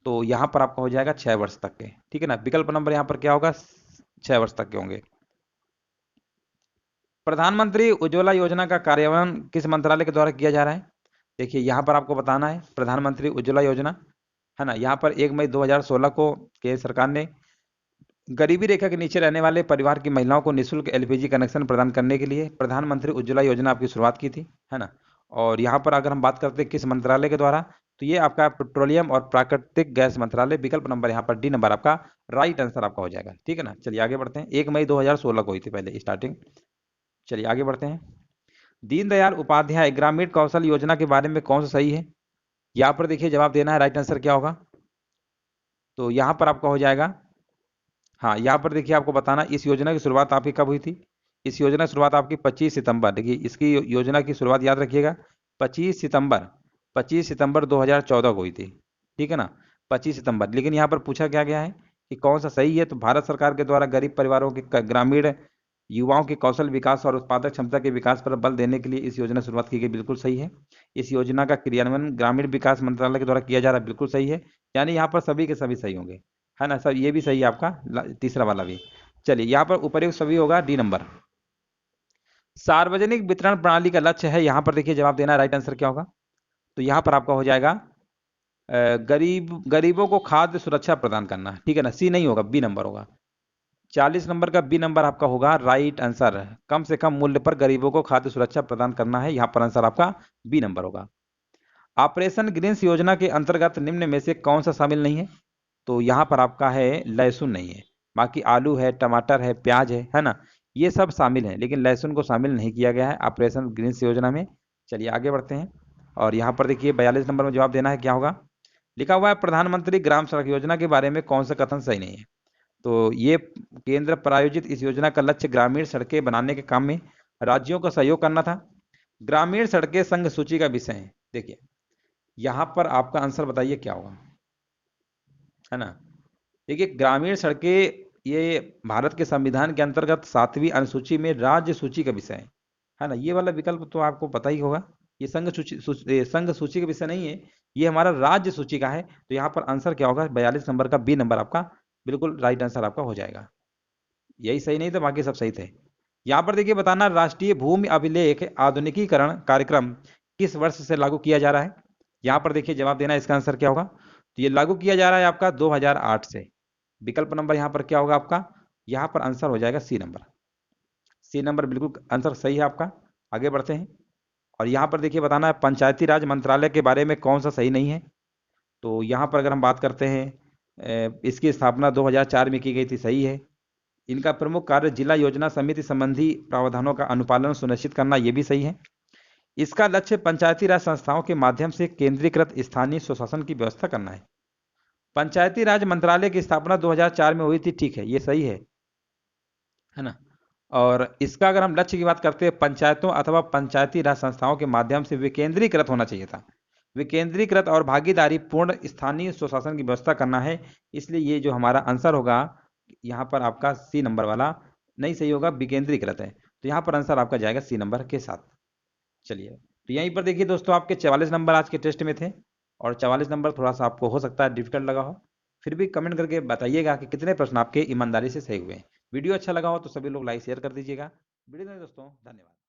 तो यहाँ पर आपका हो जाएगा 6 वर्ष तक के, ठीक है ना। विकल्प नंबर यहाँ पर क्या होगा, 6 वर्ष तक के होंगे। प्रधानमंत्री उज्ज्वला योजना का कार्यान्वयन किस मंत्रालय के द्वारा किया जा रहा है। देखिए यहाँ पर आपको बताना है प्रधानमंत्री उज्ज्वला योजना, है ना। यहाँ पर 1 मई 2016 को केंद्र सरकार ने गरीबी रेखा के नीचे रहने वाले परिवार की महिलाओं को निःशुल्क एलपीजी कनेक्शन प्रदान करने के लिए प्रधानमंत्री उज्ज्वला योजना आपकी शुरुआत की थी, है ना। और यहाँ पर अगर हम बात करते हैं किस मंत्रालय के द्वारा, तो ये आपका पेट्रोलियम और प्राकृतिक गैस मंत्रालय। विकल्प नंबर यहाँ पर डी नंबर आपका राइट आंसर आपका हो जाएगा, ठीक है ना। चलिए आगे बढ़ते हैं। 1 मई 2016 को हुई थी पहले स्टार्टिंग। चलिए आगे बढ़ते हैं। दीनदयाल उपाध्याय ग्रामीण कौशल योजना के बारे में कौन सा सही है। यहाँ पर देखिए जवाब देना है, राइट आंसर क्या होगा। तो यहाँ पर आपका हो जाएगा, हाँ यहाँ पर देखिए आपको बताना इस योजना की शुरुआत आपकी कब हुई थी। इस योजना की शुरुआत आपकी 25 सितंबर, देखिए इसकी योजना की शुरुआत याद रखिएगा 25 सितंबर 2014 को हुई थी, ठीक है ना, 25 सितंबर। लेकिन यहाँ पर पूछा क्या गया है कि कौन सा सही है। तो भारत सरकार के द्वारा गरीब परिवारों के ग्रामीण युवाओं के कौशल विकास और उत्पादक क्षमता के विकास पर बल देने के लिए इस योजना की शुरुआत की गई, बिल्कुल सही है। इस योजना का क्रियान्वयन ग्रामीण विकास मंत्रालय के द्वारा किया जा रहा है, बिल्कुल सही है। यानी यहाँ पर सभी के सभी सही होंगे, है ना सर, ये भी सही है आपका तीसरा वाला भी। चलिए यहाँ पर उपयुक्त सभी होगा डी नंबर। सार्वजनिक वितरण प्रणाली का लक्ष्य है, यहाँ पर देखिए जवाब देना, राइट आंसर क्या होगा। तो यहाँ पर आपका हो जाएगा गरीबों को खाद्य सुरक्षा प्रदान करना, ठीक है ना। सी नहीं होगा, बी नंबर होगा। 40 नंबर का बी नंबर आपका होगा राइट आंसर। कम से कम मूल्य पर गरीबों को खाद्य सुरक्षा प्रदान करना है, यहाँ पर आंसर आपका बी नंबर होगा। ऑपरेशन ग्रीन्स योजना के अंतर्गत निम्न में से कौन सा शामिल नहीं है। तो यहाँ पर आपका है लहसुन नहीं है, बाकी आलू है, टमाटर है, प्याज है ना, ये सब शामिल हैं, लेकिन लहसुन को शामिल नहीं किया गया है ऑपरेशन ग्रीन्स योजना में। चलिए आगे बढ़ते हैं। और यहाँ पर देखिए 42 नंबर में जवाब देना है, क्या होगा। लिखा हुआ है प्रधानमंत्री ग्राम सड़क योजना के बारे में कौन सा कथन सही नहीं है। तो ये केंद्र प्रायोजित इस योजना का लक्ष्य ग्रामीण सड़कें बनाने के काम में राज्यों का सहयोग करना था। ग्रामीण सड़कें संघ सूची का विषय है। देखिए यहाँ पर आपका आंसर बताइए क्या होगा, है ना। देखिए ग्रामीण सड़कें ये भारत के संविधान के अंतर्गत 7वीं अनुसूची में राज्य सूची का विषय है ना। ये वाला विकल्प तो आपको पता ही होगा, ये संघ सूची का विषय नहीं है, ये हमारा राज्य सूची का है। तो यहाँ पर आंसर क्या होगा, 42 नंबर का बी नंबर आपका बिल्कुल राइट आंसर आपका हो जाएगा। यही सही नहीं तो बाकी सब सही थे। यहाँ पर देखिए बताना राष्ट्रीय भूमि अभिलेख आधुनिकीकरण कार्यक्रम किस वर्ष से लागू किया जा रहा है। यहाँ पर देखिए जवाब देना, इसका आंसर क्या होगा। तो ये लागू किया जा रहा है आपका 2008 से। विकल्प नंबर यहाँ पर क्या होगा आपका, यहाँ पर आंसर हो जाएगा सी नंबर। सी नंबर बिल्कुल आंसर सही है आपका। आगे बढ़ते हैं। और यहाँ पर देखिए बताना है पंचायती राज मंत्रालय के बारे में कौन सा सही नहीं है। तो यहाँ पर अगर हम बात करते हैं इसकी स्थापना 2004 में की गई थी, सही है। इनका प्रमुख कार्य जिला योजना समिति संबंधी प्रावधानों का अनुपालन सुनिश्चित करना, ये भी सही है। इसका लक्ष्य पंचायती राज संस्थाओं के माध्यम से केंद्रीकृत स्थानीय स्वशासन की व्यवस्था करना है। पंचायती राज मंत्रालय की स्थापना 2004 में हुई थी, ठीक है, ये सही है ना। और इसका अगर हम लक्ष्य की बात करते हैं पंचायतों अथवा पंचायती राज संस्थाओं के माध्यम से विकेंद्रीकृत होना चाहिए था। विकेंद्रीकृत और भागीदारी पूर्ण स्थानीय स्वशासन की व्यवस्था करना है। इसलिए ये जो हमारा आंसर होगा यहाँ पर आपका सी नंबर वाला नहीं सही होगा, विकेंद्रीकृत है। तो यहाँ पर आंसर आपका जाएगा सी नंबर के साथ। चलिए तो यहीं पर देखिए दोस्तों आपके 44 नंबर आज के टेस्ट में थे, और 44 नंबर थोड़ा सा आपको हो सकता है डिफिकल्ट लगा हो। फिर भी कमेंट करके बताइएगा कि कितने प्रश्न आपके ईमानदारी से सही हुए हैं। वीडियो अच्छा लगा हो तो सभी लोग लाइक शेयर कर दीजिएगा। वीडियो में दोस्तों धन्यवाद।